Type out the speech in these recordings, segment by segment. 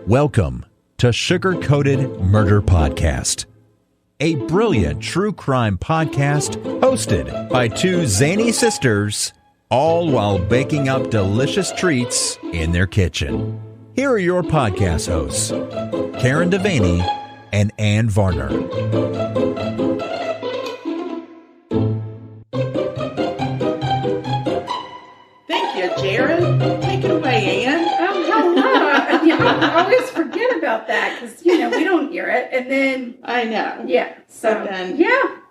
Welcome to Sugar Coated Murder Podcast, a brilliant true crime podcast hosted by two zany sisters, all while baking up delicious treats in their kitchen. Here are your podcast hosts, Karen Devaney and Ann Varner. Thank you, Jared. Take it away, Ann. I always forget about that because, we don't hear it. And then... I know. Yeah. So, then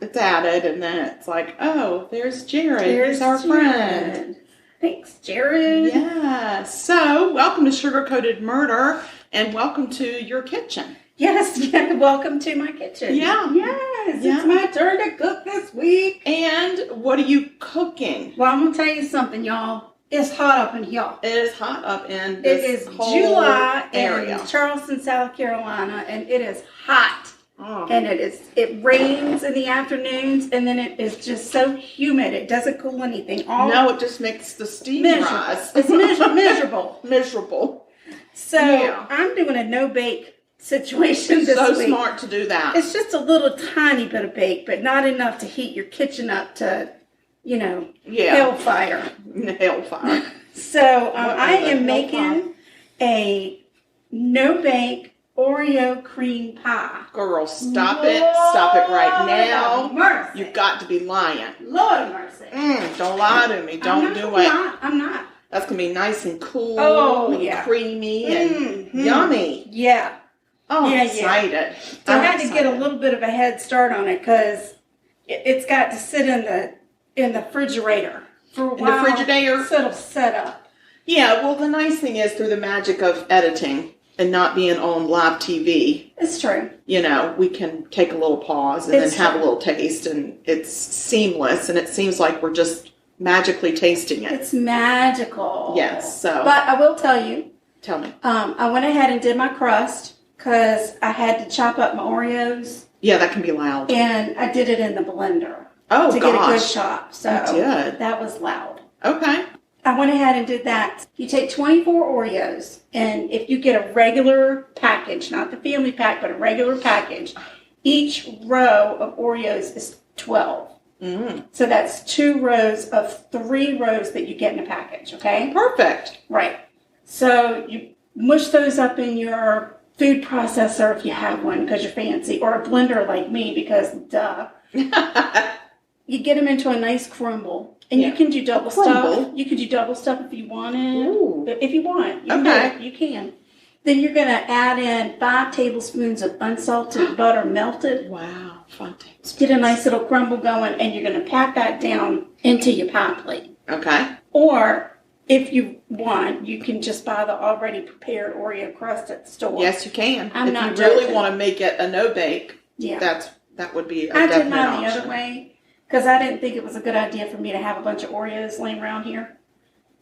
it's added, and then it's like, oh, there's Jared. He's our friend. Thanks, Jared. Yeah. So, welcome to Sugar Coated Murder, and welcome to your kitchen. Yes. Welcome to my kitchen. Yeah. Yes. It's my turn to cook this week. And what are you cooking? Well, I'm going to tell you something, y'all. It's hot up in here. It is hot up in this It is whole July area. in Charleston, South Carolina, and it is hot. Oh. And it rains in the afternoons, and then it is just so humid. It doesn't cool anything. No, it just makes the steam rise. It's miserable. Miserable. So Yeah. I'm doing a no-bake situation this So week. smart to do that. It's just a little tiny bit of bake, but not enough to heat your kitchen up to, hellfire. Hellfire. So I am making a no-bake Oreo cream pie. Girl, stop it. Stop it right now. Mercy. You've got to be lying. Lord have mercy. Don't lie to me. Don't do it. I'm not. That's going to be nice and cool yeah. creamy and yummy. Yeah. Oh, I'm Yeah. excited. So I had to get a little bit of a head start on it because it's got to sit in the refrigerator for a while. In the Frigidaire? So it'll set up. Yeah, well, the nice thing is through the magic of editing and not being on live TV, It's true. we can take a little pause and then have a little taste, and it's seamless, and it seems like we're just magically tasting it. It's magical. Yes, so. But I will tell you. Tell me. I went ahead and did my crust because I had to chop up my Oreos. Yeah, that can be loud. And I did it in the blender. Oh, to get a good chop. So you did. That was loud. Okay. I went ahead and did that. You take 24 Oreos, and if you get a regular package, not the family pack, but a regular package, each row of Oreos is 12. Mm. So that's 2 rows of 3 rows that you get in a package, okay? Perfect. Right. So you mush those up in your food processor if you have one because you're fancy, or a blender like me because duh. You get them into a nice crumble. And you can do double stuff. You can do double stuff if you want it. Ooh. If you want. You can do it. You can. Then you're going to add in 5 tablespoons of unsalted butter melted. Wow. 5 tablespoons. Get a nice little crumble going, and you're going to pat that down into your pie plate. Okay. Or, if you want, you can just buy the already prepared Oreo crust at the store. Yes, you can. I'm not if you really joking. want to make it a no-bake, that would be a definite option. I did mine the other way. Because I didn't think it was a good idea for me to have a bunch of Oreos laying around here.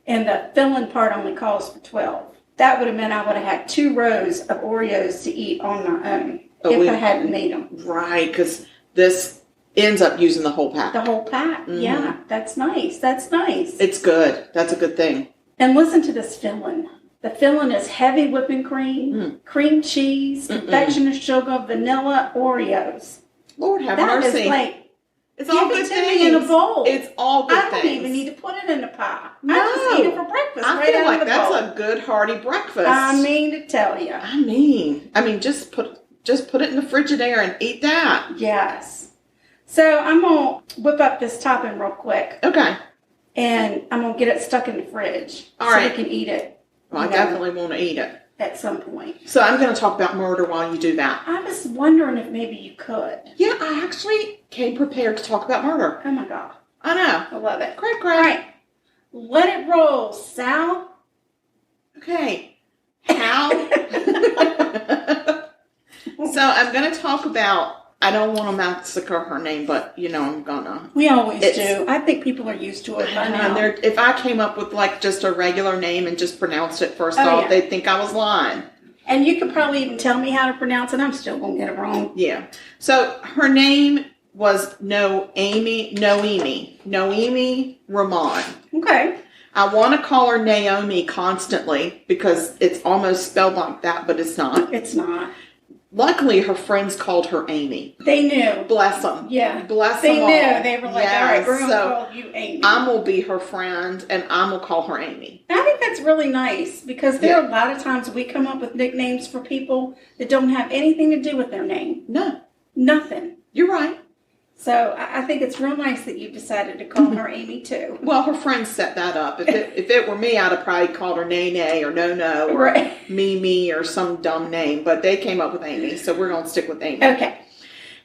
And the filling part only calls for 12. That would have meant I would have had 2 rows of Oreos to eat on my own if I hadn't made them. Right, because this ends up using the whole pack. The whole pack, yeah. That's nice. That's nice. It's good. That's a good thing. And listen to this filling. The filling is heavy whipping cream, cream cheese, confectioner's sugar, vanilla, Oreos. Lord have mercy. mercy. That is like... It's all good Give it to me in a bowl. It's all good things. I don't even need to put it in the pie. No. I just eat it for breakfast. I feel like that's a good hearty breakfast. I mean to tell you. I mean, just put it in the Frigidaire and eat that. Yes. So I'm gonna whip up this topping real quick. Okay. And I'm gonna get it stuck in the fridge. All right. So we can eat it. Well, I definitely want to eat it at some point. So I'm going to talk about murder while you do that. I was wondering if maybe you could. Yeah, I actually came prepared to talk about murder. Oh my God. I know. I love it. Great. All right. Let it roll, Sal. Okay. How? So I'm going to talk about, I don't want to massacre her name, but I'm going to. We always do. I think people are used to it by now. If I came up with just a regular name and just pronounced it first off, they'd think I was lying. And you could probably even tell me how to pronounce it. I'm still going to get it wrong. Yeah. So her name was Noemi Ramon. Okay. I want to call her Naomi constantly because it's almost spelled like that, but it's not. It's not. Luckily, her friends called her Amy. They knew. Bless them. Yeah. Bless they them all. They knew. They were like, all right, we're going to so call you Amy. I'm going to be her friend, and I'm going to call her Amy. I think that's really nice because there are a lot of times we come up with nicknames for people that don't have anything to do with their name. No. Nothing. You're right. So I think it's real nice that you decided to call her Amy, too. Well, her friends set that up. If it were me, I'd have probably called her Nene or No or Mimi or some dumb name. But they came up with Amy, so we're going to stick with Amy. Okay.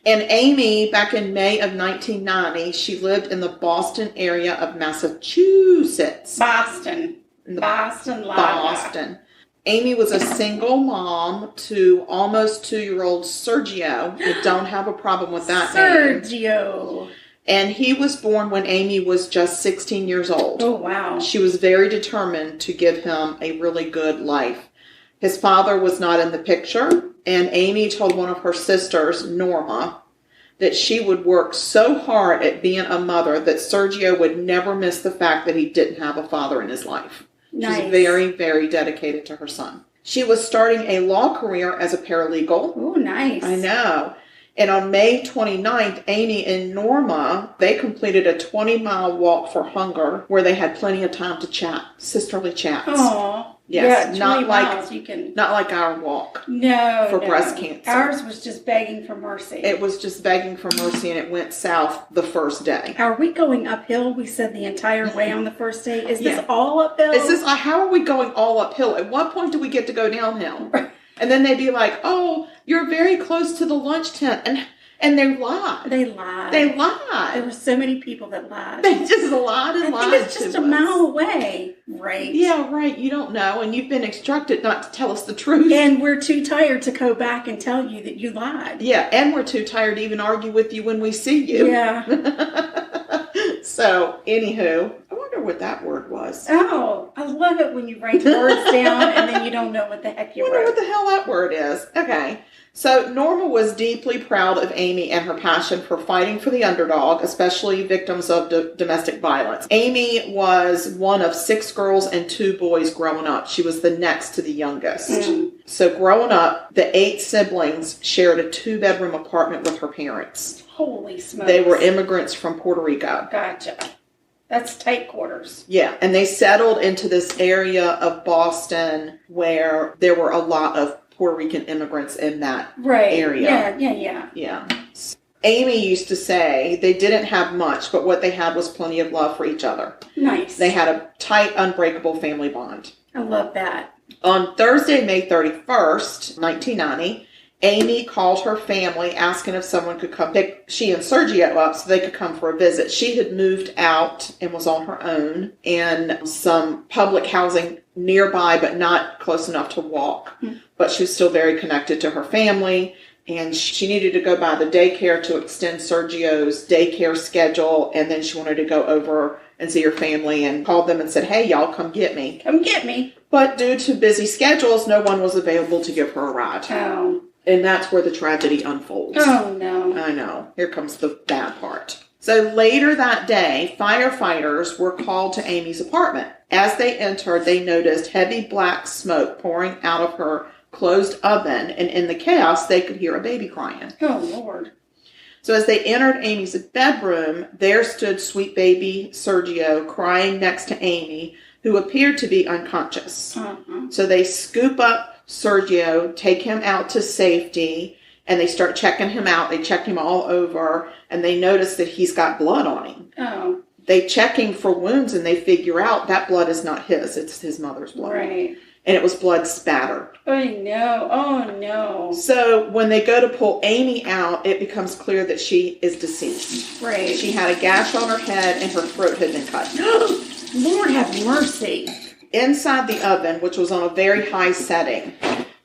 And Amy, back in May of 1990, she lived in the Boston area of Massachusetts. Boston. Boston. Amy was a single mom to almost 2-year-old Sergio. I don't have a problem with that name. Sergio. And he was born when Amy was just 16 years old. Oh, wow. She was very determined to give him a really good life. His father was not in the picture, and Amy told one of her sisters, Norma, that she would work so hard at being a mother that Sergio would never miss the fact that he didn't have a father in his life. Nice. She's very, very dedicated to her son. She was starting a law career as a paralegal. Oh, nice. I know. And on May 29th, Amy and Norma, they completed a 20-mile walk for hunger where they had plenty of time to chat, sisterly chats. Aw. Yes, yeah, not miles, you can... not like our walk. No, for breast cancer. Ours was just begging for mercy. It was just begging for mercy, and it went south the first day. Are we going uphill? We said the entire way on the first day. Is this all uphill? Is this how are we going all uphill? At what point do we get to go downhill? And then they'd be like, "Oh, you're very close to the lunch tent," and they lied. They lied. There were so many people that lied. They just lied and lied. I think it's just a mile away, right? Yeah, right. You don't know, and you've been instructed not to tell us the truth. And we're too tired to go back and tell you that you lied. Yeah, and we're too tired to even argue with you when we see you. Yeah. So, anywho, I wonder what that word was. Oh, I love it when you write words down and then you don't know what the heck you wrote. I wonder what the hell that word is. Okay. So Norma was deeply proud of Amy and her passion for fighting for the underdog, especially victims of domestic violence. Amy was one of 6 girls and 2 boys growing up. She was the next to the youngest. So growing up, the 8 siblings shared a 2-bedroom apartment with her parents. Holy smokes. They were immigrants from Puerto Rico. Gotcha. That's tight quarters. Yeah, and they settled into this area of Boston where there were a lot of Puerto Rican immigrants in that area. Yeah. Amy used to say they didn't have much, but what they had was plenty of love for each other. Nice. They had a tight, unbreakable family bond. I love that. On Thursday, May 31st, 1990, Amy called her family asking if someone could come pick she and Sergio up so they could come for a visit. She had moved out and was on her own in some public housing nearby, but not close enough to walk. But she was still very connected to her family, and she needed to go by the daycare to extend Sergio's daycare schedule, and then she wanted to go over and see her family and called them and said, "Hey, y'all, come get me." Come get me. But due to busy schedules, no one was available to give her a ride. Oh. And that's where the tragedy unfolds. Oh, no. I know. Here comes the bad part. So later that day, firefighters were called to Amy's apartment. As they entered, they noticed heavy black smoke pouring out of her closed oven, and in the chaos, they could hear a baby crying. Oh, Lord. So as they entered Amy's bedroom, there stood sweet baby Sergio crying next to Amy, who appeared to be unconscious. So they scoop up Sergio, take him out to safety, and they start checking him out. They check him all over, and they notice that he's got blood on him. Oh. They check him for wounds, and they figure out that blood is not his. It's his mother's blood. Right. And it was blood spattered. Oh, no. Oh, no. So when they go to pull Amy out, it becomes clear that she is deceased. Right. She had a gash on her head, and her throat had been cut. Lord have mercy. Inside the oven, which was on a very high setting,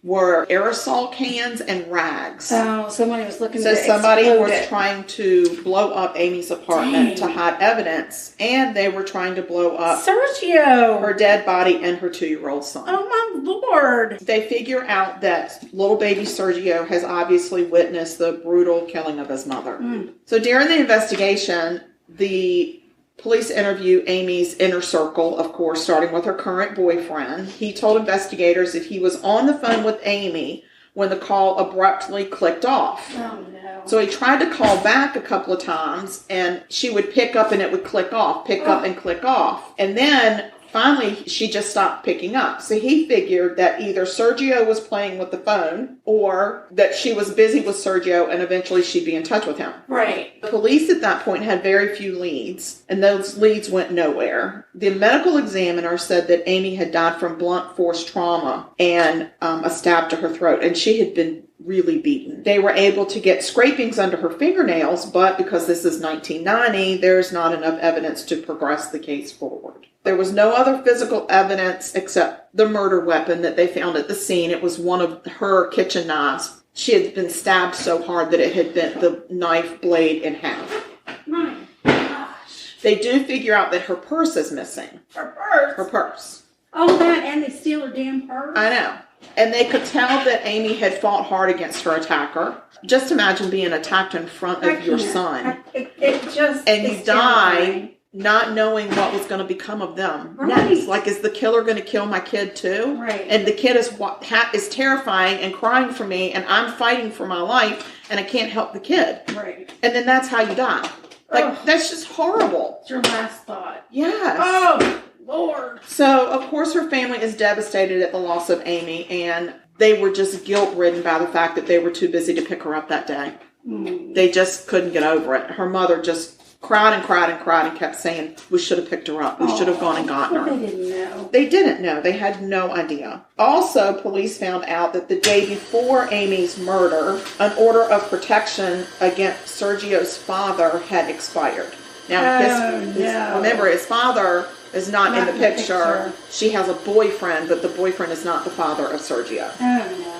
were aerosol cans and rags. Oh, somebody was looking So to somebody explode was it. trying to blow up Amy's apartment Dang. to hide evidence, and they were trying to blow up Sergio! her dead body and her 2-year-old son. Oh, my Lord. They figure out that little baby Sergio has obviously witnessed the brutal killing of his mother. So during the investigation, the Police interview Amy's inner circle, of course, starting with her current boyfriend. He told investigators that he was on the phone with Amy when the call abruptly clicked off. Oh, no. So he tried to call back a couple of times, and she would pick up and it would click off, pick up and click off. And then finally, she just stopped picking up. So he figured that either Sergio was playing with the phone or that she was busy with Sergio and eventually she'd be in touch with him. Right. The police at that point had very few leads, and those leads went nowhere. The medical examiner said that Amy had died from blunt force trauma and a stab to her throat, and she had been really beaten. They were able to get scrapings under her fingernails, but because this is 1990, there's not enough evidence to progress the case forward. There was no other physical evidence except the murder weapon that they found at the scene. It was one of her kitchen knives. She had been stabbed so hard that it had bent the knife blade in half. My gosh. They do figure out that her purse is missing. Her purse? Her purse. Oh, that, and they steal her damn purse? I know. And they could tell that Amy had fought hard against her attacker. Just imagine being attacked in front of your son. And you die not knowing what was going to become of them. Right. Next. Like, is the killer going to kill my kid too? Right. And the kid is terrifying and crying for me, and I'm fighting for my life, and I can't help the kid. Right. And then that's how you die. Like, that's just horrible. It's your last thought. Yes. Oh, Lord. So, of course, her family is devastated at the loss of Amy, and they were just guilt-ridden by the fact that they were too busy to pick her up that day. They just couldn't get over it. Her mother just cried and cried and cried and kept saying, we should have picked her up. We should have gone and gotten her. They didn't know. They didn't know. They had no idea. Also, police found out that the day before Amy's murder, an order of protection against Sergio's father had expired. Now, remember, his father is not in the picture. She has a boyfriend, but the boyfriend is not the father of Sergio. Oh, no.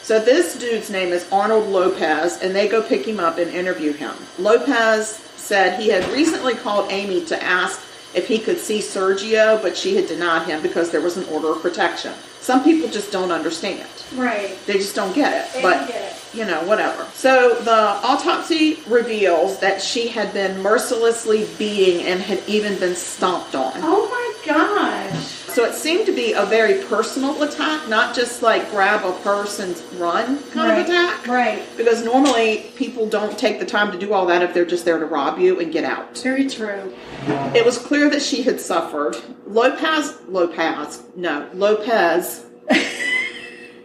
So this dude's name is Arnold Lopez, and they go pick him up and interview him. Lopez said he had recently called Amy to ask if he could see Sergio, but she had denied him because there was an order of protection. Some people just don't understand. Right. They just don't get it. They but, don't get it. You know, whatever. So the autopsy reveals that she had been mercilessly beating and had even been stomped on. Oh my gosh. So it seemed to be a very personal attack, not just like grab a purse and run kind of attack. Right. Because normally people don't take the time to do all that if they're just there to rob you and get out. Very true. It was clear that she had suffered. Lopez,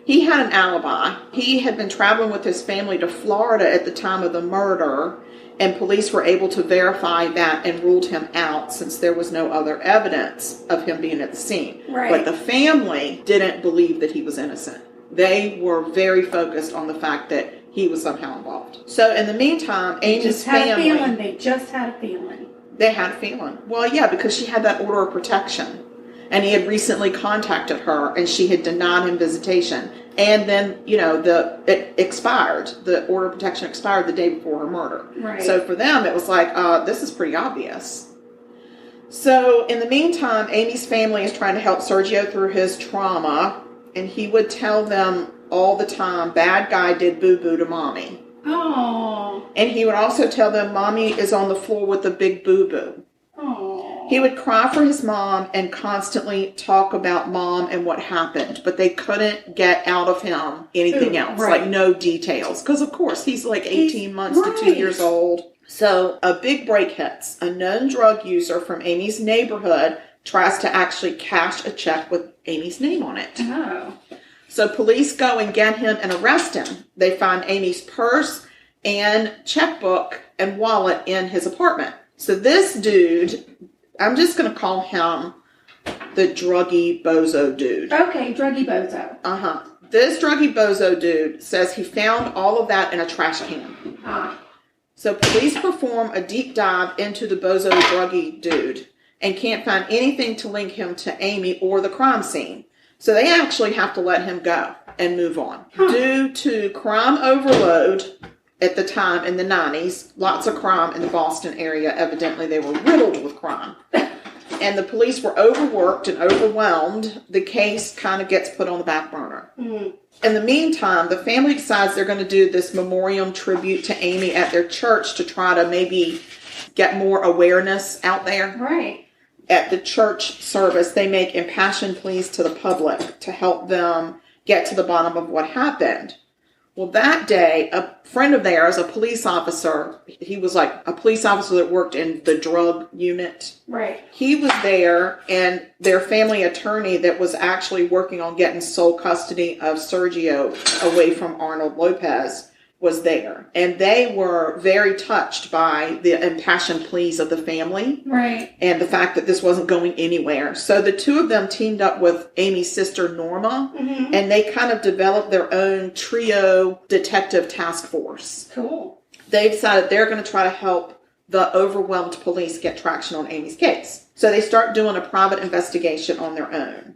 he had an alibi. He had been traveling with his family to Florida at the time of the murder, and police were able to verify that and ruled him out since there was no other evidence of him being at the scene. Right. But the family didn't believe that he was innocent. They were very focused on the fact that he was somehow involved. So in the meantime, Amy's family... They just had a feeling. They had a feeling. Well, yeah, because she had that order of protection. And he had recently contacted her, and she had denied him visitation. And then, you know, it expired. The order of protection expired the day before her murder. Right. So for them, it was like, this is pretty obvious. So in the meantime, Amy's family is trying to help Sergio through his trauma. And he would tell them all the time, bad guy did boo-boo to mommy. Oh. And he would also tell them, mommy is on the floor with a big boo-boo. Oh. He would cry for his mom and constantly talk about mom and what happened, but they couldn't get out of him anything else, like no details. Because, of course, he's like 18 months to 2 years old. So a big break hits. A known drug user from Amy's neighborhood tries to actually cash a check with Amy's name on it. Oh. So police go and get him and arrest him. They find Amy's purse and checkbook and wallet in his apartment. So this dude... I'm just going to call him the druggy bozo dude. Okay, druggy bozo. Uh-huh. This druggy bozo dude says he found all of that in a trash can. So police perform a deep dive into the bozo druggy dude and can't find anything to link him to Amy or the crime scene. So they actually have to let him go and move on. Due to crime overload... At the time, in the 90s, lots of crime in the Boston area. Evidently, they were riddled with crime. And the police were overworked and overwhelmed. The case kind of gets put on the back burner. In the meantime, the family decides they're going to do this memoriam tribute to Amy at their church to try to maybe get more awareness out there. Right. At the church service, they make impassioned pleas to the public to help them get to the bottom of what happened. Well, that day, a friend of theirs, a police officer, he was like a police officer that worked in the drug unit. Right. He was there, and their family attorney that was actually working on getting sole custody of Sergio away from Arnold Lopez was there. And they were very touched by the impassioned pleas of the family. Right. And the fact that this wasn't going anywhere. So the two of them teamed up with Amy's sister, Norma, and they kind of developed their own trio detective task force. Cool. They decided they're going to try to help the overwhelmed police get traction on Amy's case. So they start doing a private investigation on their own.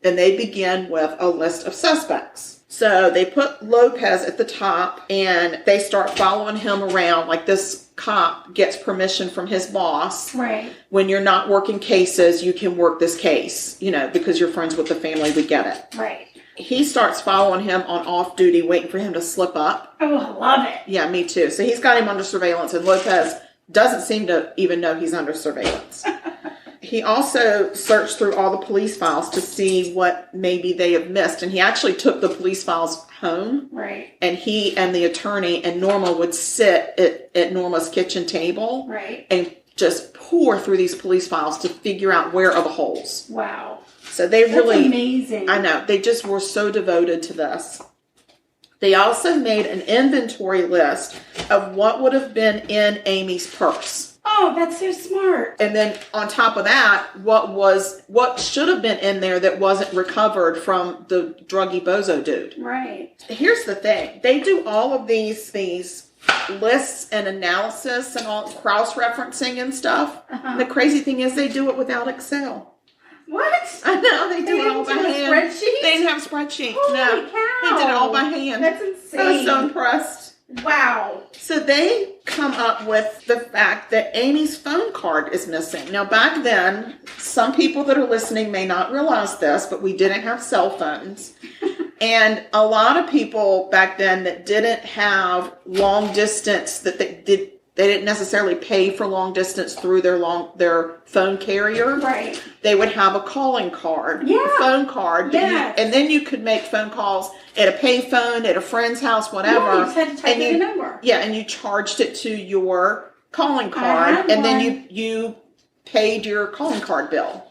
And they begin with a list of suspects. So they put Lopez at the top, and they start following him around. Like, this cop gets permission from his boss. Right. When you're not working cases, you can work this case, because you're friends with the family. We get it. Right. He starts following him on off duty, waiting for him to slip up. Oh, I love it. Yeah, me too. So he's got him under surveillance, and Lopez doesn't seem to even know he's under surveillance. He also searched through all the police files to see what maybe they have missed. And he actually took the police files home. Right. And he and the attorney and Norma would sit at Norma's kitchen table. Right. And just pour through these police files to figure out where are the holes. Wow. So they really... amazing. I know. They just were so devoted to this. They also made an inventory list of what would have been in Amy's purse. Oh, that's so smart. And then on top of that, what should have been in there that wasn't recovered from the druggy bozo dude. Right. Here's the thing. They do all of these lists and analysis and all cross-referencing and stuff. Uh-huh. The crazy thing is they do it without Excel. What? I know. They do it all by hand. Spreadsheet? They didn't have spreadsheets. Holy No. cow. They did it all by hand. That's insane. I was so impressed. Wow. So they come up with the fact that Amy's phone card is missing. Now, back then, some people that are listening may not realize this, but we didn't have cell phones. And a lot of people back then that didn't have long distance, that they didn't necessarily pay for long distance through their phone carrier. Right. They would have a calling card, yeah. a phone card. Yeah. And then you could make phone calls at a payphone, at a friend's house, whatever. Yeah, you just had to type in a number. Yeah, and you charged it to your calling card, and then you paid your calling card bill.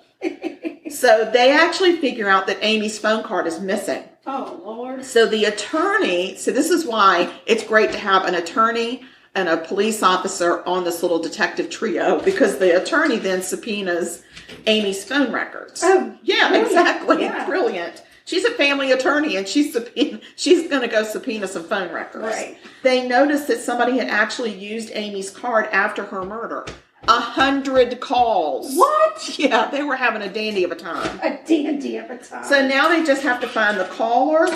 So they actually figure out that Amy's phone card is missing. Oh, Lord. So the attorney, so this is why it's great to have an attorney and a police officer on this little detective trio, because the attorney then subpoenas Amy's phone records. Oh, yeah, brilliant. exactly. Yeah. Brilliant. She's a family attorney, and she's going to go subpoena some phone records. Right. They noticed that somebody had actually used Amy's card after her murder. 100 calls. What? Yeah, they were having a dandy of a time. A dandy of a time. So now they just have to find the caller,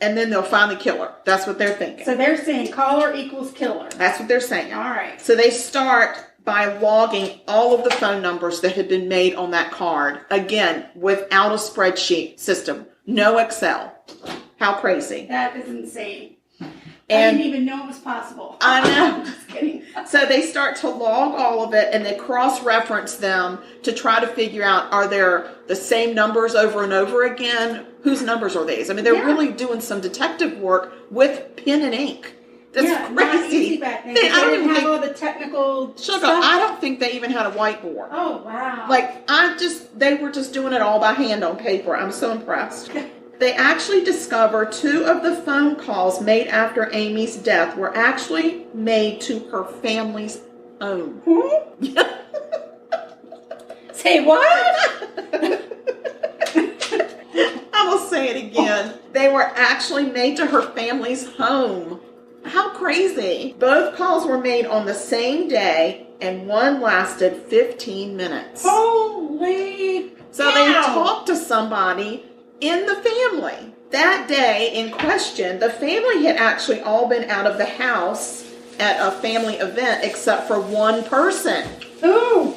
and then they'll find the killer. That's what they're thinking. So they're saying caller equals killer. That's what they're saying. All right. So they start by logging all of the phone numbers that had been made on that card. Again, without a spreadsheet system. No Excel. How crazy. That is insane. And I didn't even know it was possible. I know. I'm just kidding. So they start to log all of it, and they cross-reference them to try to figure out, are there the same numbers over and over again? Whose numbers are these? I mean, they're really doing some detective work with pen and ink. That's crazy. Not easy back then. They didn't have all the technical Sugar, stuff. I don't think they even had a whiteboard. Oh, wow. They were just doing it all by hand on paper. I'm so impressed. They actually discover 2 of the phone calls made after Amy's death were actually made to her family's home. Say what? I will say it again. They were actually made to her family's home. How crazy. Both calls were made on the same day, and one lasted 15 minutes. Holy So cow. they talked to somebody in the family. That day in question, the family had actually all been out of the house at a family event except for one person. Ooh.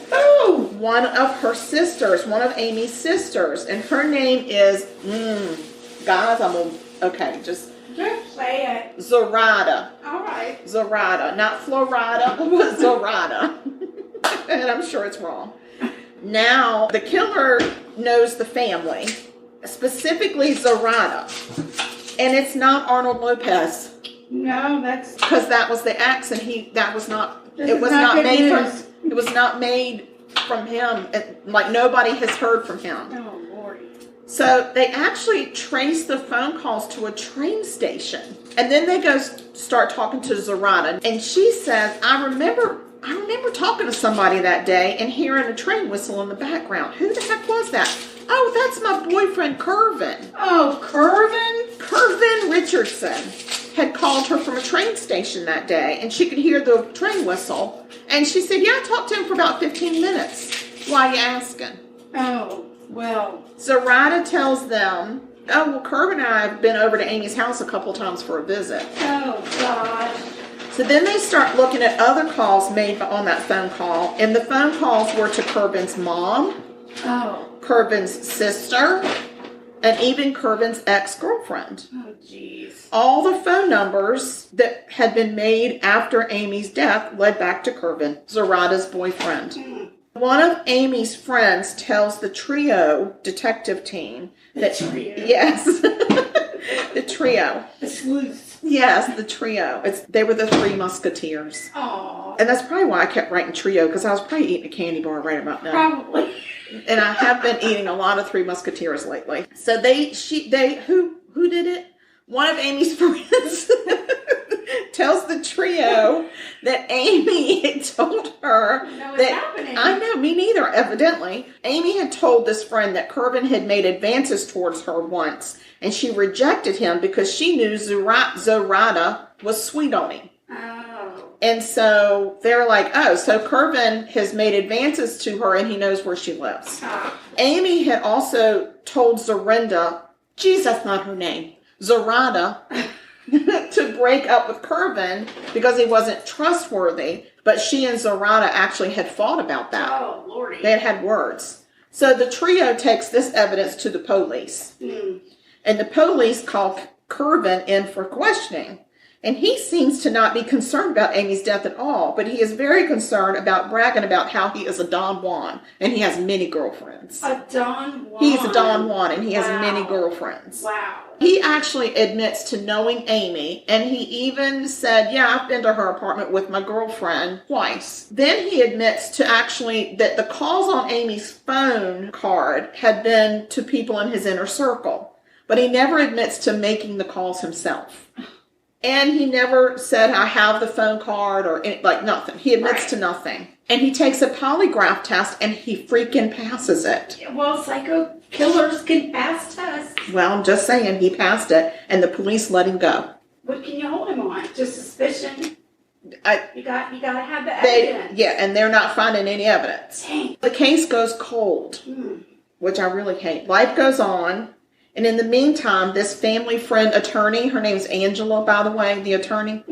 One of her sisters, one of Amy's sisters, and her name is, guys, just say it. Zorada. All right. Zorada. Not Florida, but Zorada. and I'm sure it's wrong. Now, the killer knows the family, specifically Zoraida. And it's not Arnold Lopez. No, that's... Because that was the ex, and it was not made from him. Like, nobody has heard from him. Oh, Lord. So they actually trace the phone calls to a train station. And then they go start talking to Zoraida. And she says, I remember talking to somebody that day and hearing a train whistle in the background. Who the heck was that? Oh, that's my boyfriend, Curvin. Oh, Curvin? Curvin Richardson had called her from a train station that day, and she could hear the train whistle. And she said, yeah, I talked to him for about 15 minutes. Why are you asking? Oh, well. Zoraida tells them, oh, well, Curvin and I have been over to Amy's house a couple times for a visit. Oh, God. So then they start looking at other calls made on that phone call, and the phone calls were to Curvin's mom, Curvin's sister, and even Curvin's ex-girlfriend. Oh, jeez. All the phone numbers that had been made after Amy's death led back to Curvin, Zoraida's boyfriend. One of Amy's friends tells the trio detective team that... The trio? Yes. The trio. The sleuths. Yes, the trio. They were the Three Musketeers. Aww. And that's probably why I kept writing trio, because I was probably eating a candy bar right about now. Probably. And I have been eating a lot of Three Musketeers lately. So who did it? One of Amy's friends tells the trio that Amy had told her happening. I know, me neither, evidently. Amy had told this friend that Curvin had made advances towards her once, and she rejected him because she knew Zoraida was sweet on him. Oh. And so they're like, oh, so Curvin has made advances to her and he knows where she lives. Oh. Amy had also told Zoraida, geez, that's not her name, Zoraida, to break up with Curvin because he wasn't trustworthy. But she and Zoraida actually had fought about that. Oh, Lordy. They had words. So the trio takes this evidence to the police. And the police call Curvin in for questioning. And he seems to not be concerned about Amy's death at all, but he is very concerned about bragging about how he is a Don Juan, and he has many girlfriends. A Don Juan? He's a Don Juan, and he has many girlfriends. Wow. He actually admits to knowing Amy, and he even said, yeah, I've been to her apartment with my girlfriend twice. Then he admits to actually that the calls on Amy's phone card had been to people in his inner circle, but he never admits to making the calls himself. And he never said, I have the phone card or nothing. He admits to nothing. And he takes a polygraph test and he freaking passes it. Well, psycho killers can pass tests. Well, I'm just saying he passed it and the police let him go. What can you hold him on? Just suspicion? You got to have the evidence. Yeah, and they're not finding any evidence. Dang. The case goes cold, which I really hate. Life goes on. And in the meantime, this family friend attorney, her name's Angela, by the way, the attorney,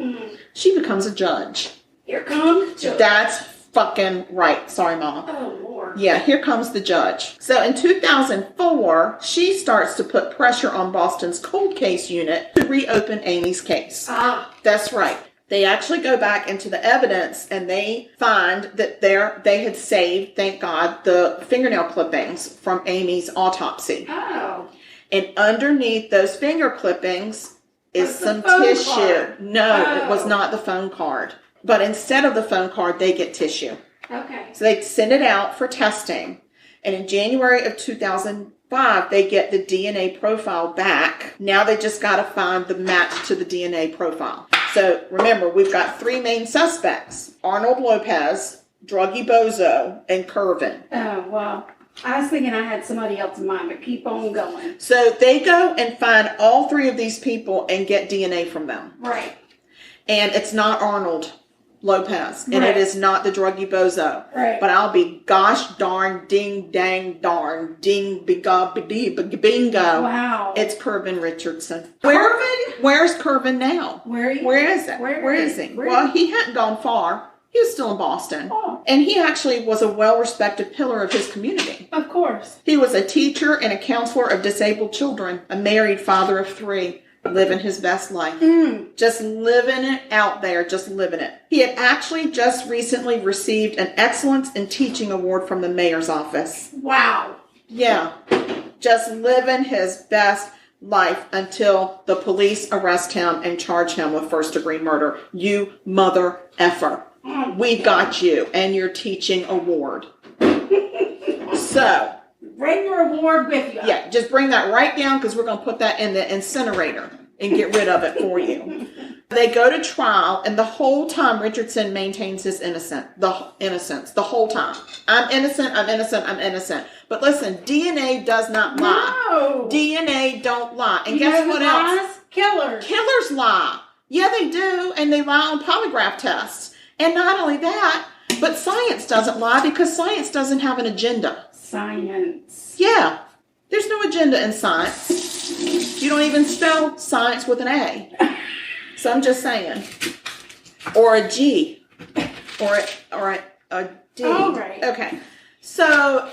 she becomes a judge. Here comes the judge. That's fucking right. Sorry, Mama. Oh, Lord. Yeah, here comes the judge. So in 2004, she starts to put pressure on Boston's cold case unit to reopen Amy's case. That's right. They actually go back into the evidence and they find that they had saved, thank God, the fingernail clippings from Amy's autopsy. Oh. And underneath those finger clippings is some tissue. Card? No, it was not the phone card. But instead of the phone card, they get tissue. Okay. So they send it out for testing. And in January of 2005, they get the DNA profile back. Now they just got to find the match to the DNA profile. So remember, we've got three main suspects: Arnold Lopez, Druggy Bozo, and Curvin. Oh, wow. I was thinking I had somebody else in mind, but keep on going. So they go and find all three of these people and get DNA from them. Right. And it's not Arnold Lopez. And it is not the Druggy Bozo. Right. But I'll be gosh darn, ding, dang, darn, ding, bingo. Wow. It's Curvin Richardson. Curvin? Where's Curvin now? Where is it? Where is he? Well, he hadn't gone far. He was still in Boston. Oh. And he actually was a well-respected pillar of his community. Of course. He was a teacher and a counselor of disabled children, a married father of 3, living his best life. Just living it out there, just living it. He had actually just recently received an Excellence in Teaching Award from the mayor's office. Wow. Yeah. Just living his best life until the police arrest him and charge him with first-degree murder. You mother effer. We got you and your teaching award. So, bring your award with you. yeah, just bring that right down because we're going to put that in the incinerator and get rid of it for you. They go to trial, and the whole time Richardson maintains his innocence the whole time. I'm innocent, I'm innocent, I'm innocent. But listen, DNA does not lie. No. DNA don't lie. And guess what else? Killers. Killers lie. Yeah, they do, and they lie on polygraph tests. And not only that, but science doesn't lie because science doesn't have an agenda. Science. Yeah. There's no agenda in science. You don't even spell science with an A. So I'm just saying. Or a G. Or a D. All right. Okay. So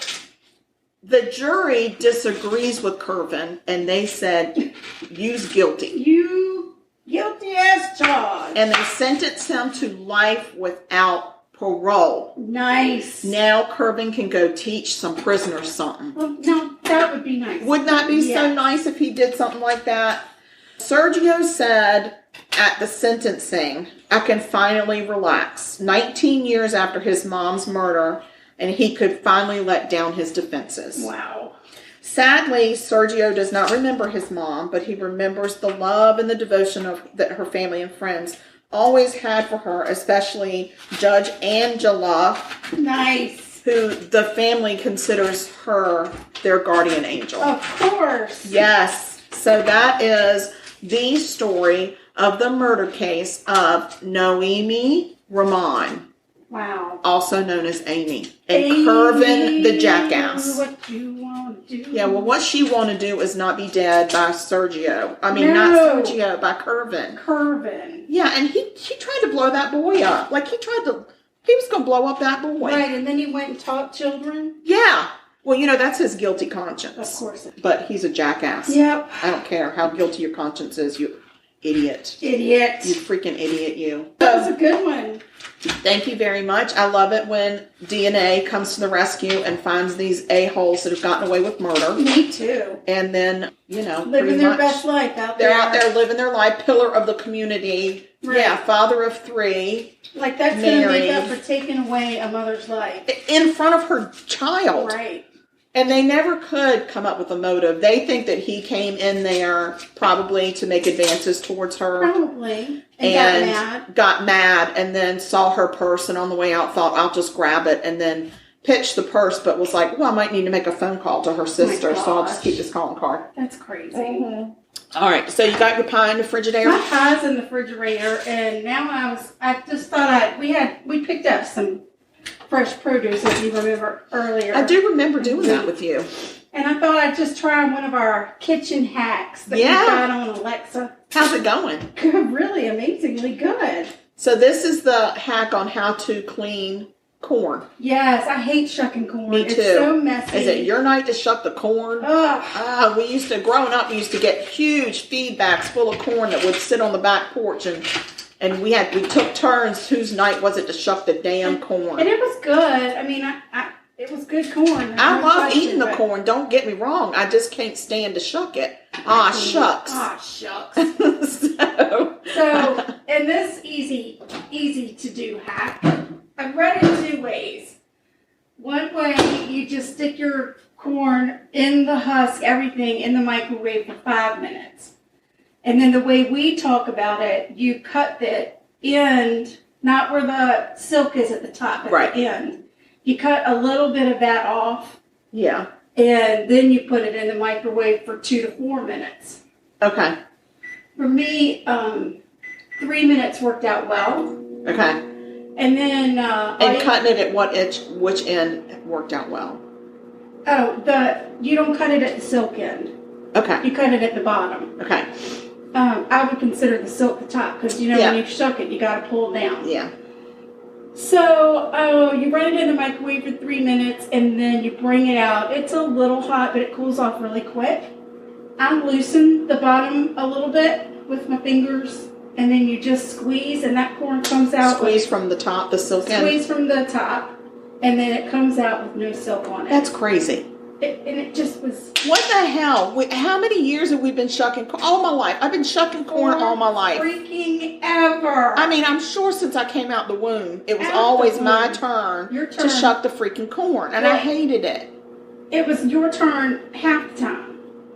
the jury disagrees with Curvin, and they said, "You's guilty." You guilty as charged. And they sentenced him to life without parole. Nice. Now Curvin can go teach some prisoners something. Well, no, that would be nice. Would not be so nice if he did something like that? Sergio said at the sentencing, "I can finally relax." 19 years after his mom's murder, and he could finally let down his defenses. Wow. Sadly, Sergio does not remember his mom, but he remembers the love and the devotion that her family and friends always had for her, especially Judge Angela. Nice. Who the family considers her their guardian angel. Of course. Yes. So that is the story of the murder case of Noemi Ramon. Wow. Also known as Amy. And Curvin the jackass. What you want to do. Yeah, well, what she want to do is not be dead by Sergio. I mean, No. not Sergio, by Curvin. Curvin. Yeah, and he tried to blow that boy up. Like, he was going to blow up that boy. Right, and then he went and taught children. Yeah. Well, that's his guilty conscience. Of course. But he's a jackass. Yep. I don't care how guilty your conscience is, you idiot. Idiot. You freaking idiot, you. That was a good one. Thank you very much. I love it when DNA comes to the rescue and finds these a-holes that have gotten away with murder. Me too. And then, living their best life out there. They're out there living their life, pillar of the community. Right. Yeah, father of 3. Like, that's going to make up for taking away a mother's life. In front of her child. Right. And they never could come up with a motive. They think that he came in there probably to make advances towards her. Probably. And got mad and then saw her purse and on the way out thought, I'll just grab it, and then pitched the purse, but was like, well, I might need to make a phone call to her sister, so I'll just keep this calling card. That's crazy. Mm-hmm. All right, so you got your pie in the Frigidaire? My pie's in the refrigerator, and now I just thought we picked up some fresh produce, as you remember earlier. I do remember doing that with you. And I thought I'd just try one of our kitchen hacks that we got on Alexa. How's it going? Really amazingly good. So this is the hack on how to clean corn. Yes, I hate shucking corn. Me too. It's so messy. Is it your night to shuck the corn? Ugh. Growing up, we used to get huge feed bags full of corn that would sit on the back porch, and we took turns. Whose night was it to shuck the damn corn? And it was good. I mean, it was good corn. I love eating the corn. Don't get me wrong. I just can't stand to shuck it. Shucks. Shucks. So, and this easy to do hack, I've read it 2 ways. One way, you just stick your corn in the husk, everything in the microwave for 5 minutes. And then the way we talk about it, you cut the end, not where the silk is at the top, but the end. You cut a little bit of that off. Yeah. And then you put it in the microwave for 2 to 4 minutes. Okay. For me, 3 minutes worked out well. Okay. And then... cutting it at which end worked out well? You don't cut it at the silk end. Okay. You cut it at the bottom. Okay. I would consider the silk the top, because, when you shuck it, you got to pull it down. Yeah. So, you run it in the microwave for 3 minutes, and then you bring it out. It's a little hot, but it cools off really quick. I loosen the bottom a little bit with my fingers, and then you just squeeze, and that corn comes out. Squeeze from the top, the silk end. Squeeze from the top, and then it comes out with no silk on it. That's crazy. And it just was... What the hell? How many years have we been shucking corn? All my life. I've been shucking corn all my life. Freaking ever. I mean, I'm sure since I came out the womb, it was always my turn to shuck the freaking corn. And I hated it. It was your turn half the time.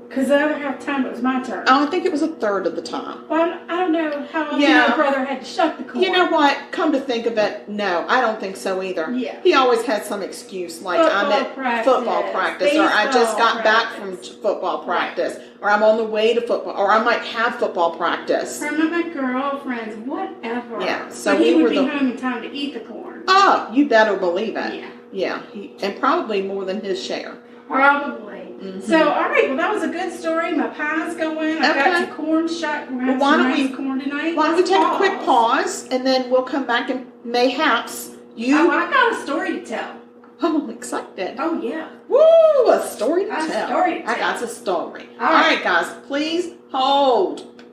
Because the other half the time it was my turn. Oh, I think it was a third of the time. Well, I don't know how often my brother had to shuck the corn. You know what? Come to think of it, no, I don't think so either. Yeah. He always had some excuse like I'm at football practice, or I just got back from football practice, or I'm on the way to football, or I might have football practice. Or I'm with my girlfriends, whatever. Yeah, so but he would be home in time to eat the corn. Oh, you better believe it. Yeah. Yeah, and probably more than his share. Probably. Mm-hmm. So, all right. Well, that was a good story. My pie's going. I've got your corn shucked. We're having some nice corn tonight. Why don't we take a quick pause, and then we'll come back and mayhaps you... Oh, I got a story to tell. Oh, I'm excited. Oh, yeah. Woo! A story to tell. I got a story. All right, guys. Please hold.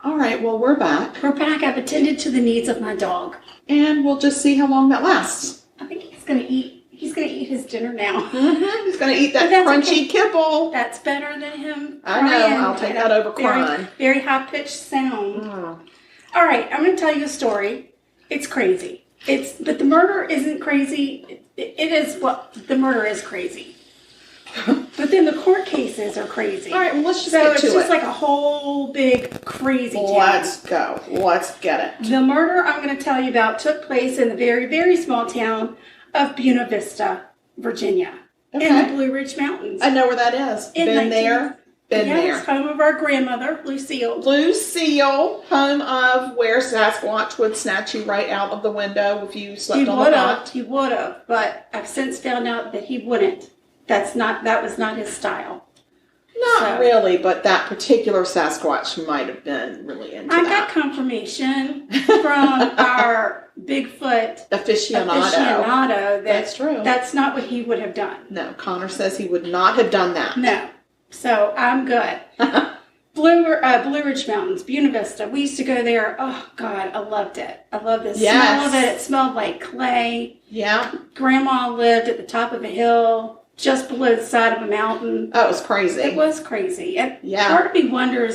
All right. Well, we're back. We're back. I've attended to the needs of my dog. And we'll just see how long that lasts. I think he's going to eat. He's going to eat his dinner now. Mm-hmm. He's going to eat that crunchy kibble. That's better than him crying. I know. I'll take that over crying. Very high-pitched sound. All right. I'm going to tell you a story. It's crazy. But the murder isn't crazy. The murder is crazy. But then the court cases are crazy. All right. Well, let's just get to it. So it's just like a whole big crazy town. Let's go. Let's get it. The murder I'm going to tell you about took place in the very, very small town of Buena Vista, Virginia, in the Blue Ridge Mountains. I know where that is. Been there. It's home of our grandmother, Lucille. Lucille, home of where Sasquatch would snatch you right out of the window if you slept on the cot. He would have, but I've since found out that he wouldn't. That was not his style. Not really, but that particular Sasquatch might have been really into that. I got confirmation from our Bigfoot aficionado. That's true. That's not what he would have done. No, Connor says he would not have done that. No. So I'm good. Blue Ridge Mountains, Buena Vista. We used to go there. Oh, God, I loved it. I loved the smell of it. It smelled like clay. Yeah. Grandma lived at the top of a hill, just below the side of a mountain. Oh, it was crazy. It was crazy. And part of me wonder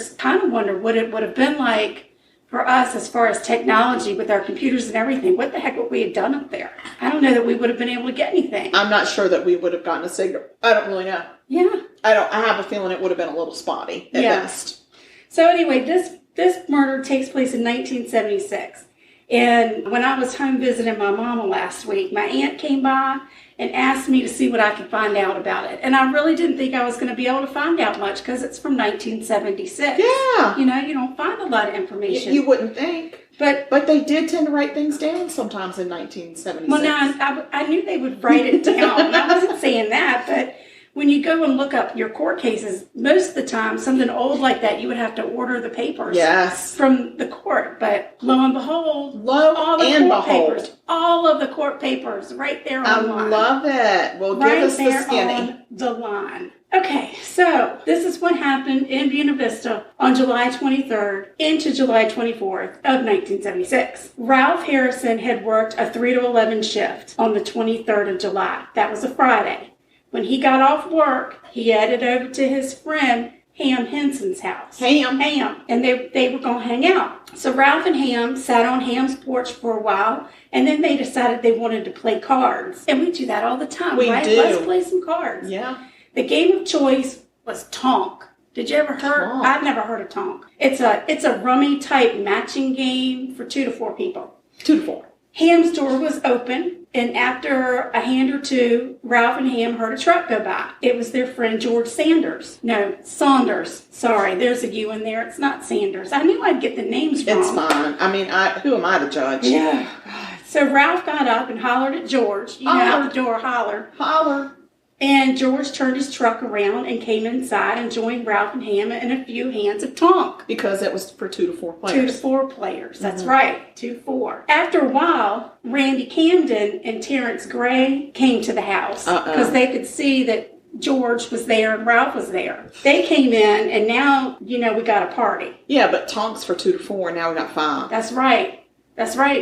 what it would have been like for us as far as technology with our computers and everything. What the heck would we have done up there? I don't know that we would have been able to get anything. I'm not sure that we would have gotten a signal. I don't really know. Yeah. I have a feeling it would have been a little spotty at best. So anyway, this murder takes place in 1976. And when I was home visiting my mama last week, my aunt came by and asked me to see what I could find out about it. And I really didn't think I was going to be able to find out much because it's from 1976. Yeah. You know, you don't find a lot of information. You wouldn't think. But they did tend to write things down sometimes in 1976. Well, now, I knew they would write it down. I wasn't saying that, but when you go and look up your court cases, most of the time, something old like that, you would have to order the papers from the court. But lo and behold, all of the court papers right there online. I love it. Well, give us the skinny. On the line. Okay, so this is what happened in Buena Vista on July 23rd into July 24th of 1976. Ralph Harrison had worked a 3 to 11 shift on the 23rd of July. That was a Friday. When he got off work, he headed over to his friend Ham Henson's house. Ham. And they were going to hang out. So Ralph and Ham sat on Ham's porch for a while, and then they decided they wanted to play cards. And we do that all the time, right? Let's play some cards. Yeah. The game of choice was Tonk. Did you ever heard? I've never heard of Tonk. It's a rummy type matching game for 2 to 4 people. 2 to 4. Ham's door was open, and after a hand or two, Ralph and Ham heard a truck go by. It was their friend George Saunders. Sorry, there's a U in there. It's not Sanders. I knew I'd get the names wrong. It's fine. I mean, who am I to judge? Yeah. So Ralph got up and hollered at George. Out the door, holler. Holler. And George turned his truck around and came inside and joined Ralph and Ham in a few hands of Tonk. Because it was for 2 to 4 players. 2 to 4 players. That's right. 2 to 4. After a while, Randy Camden and Terrence Gray came to the house because they could see that George was there and Ralph was there. They came in, and now, we got a party. Yeah, but Tonk's for 2 to 4, and now we got 5. That's right.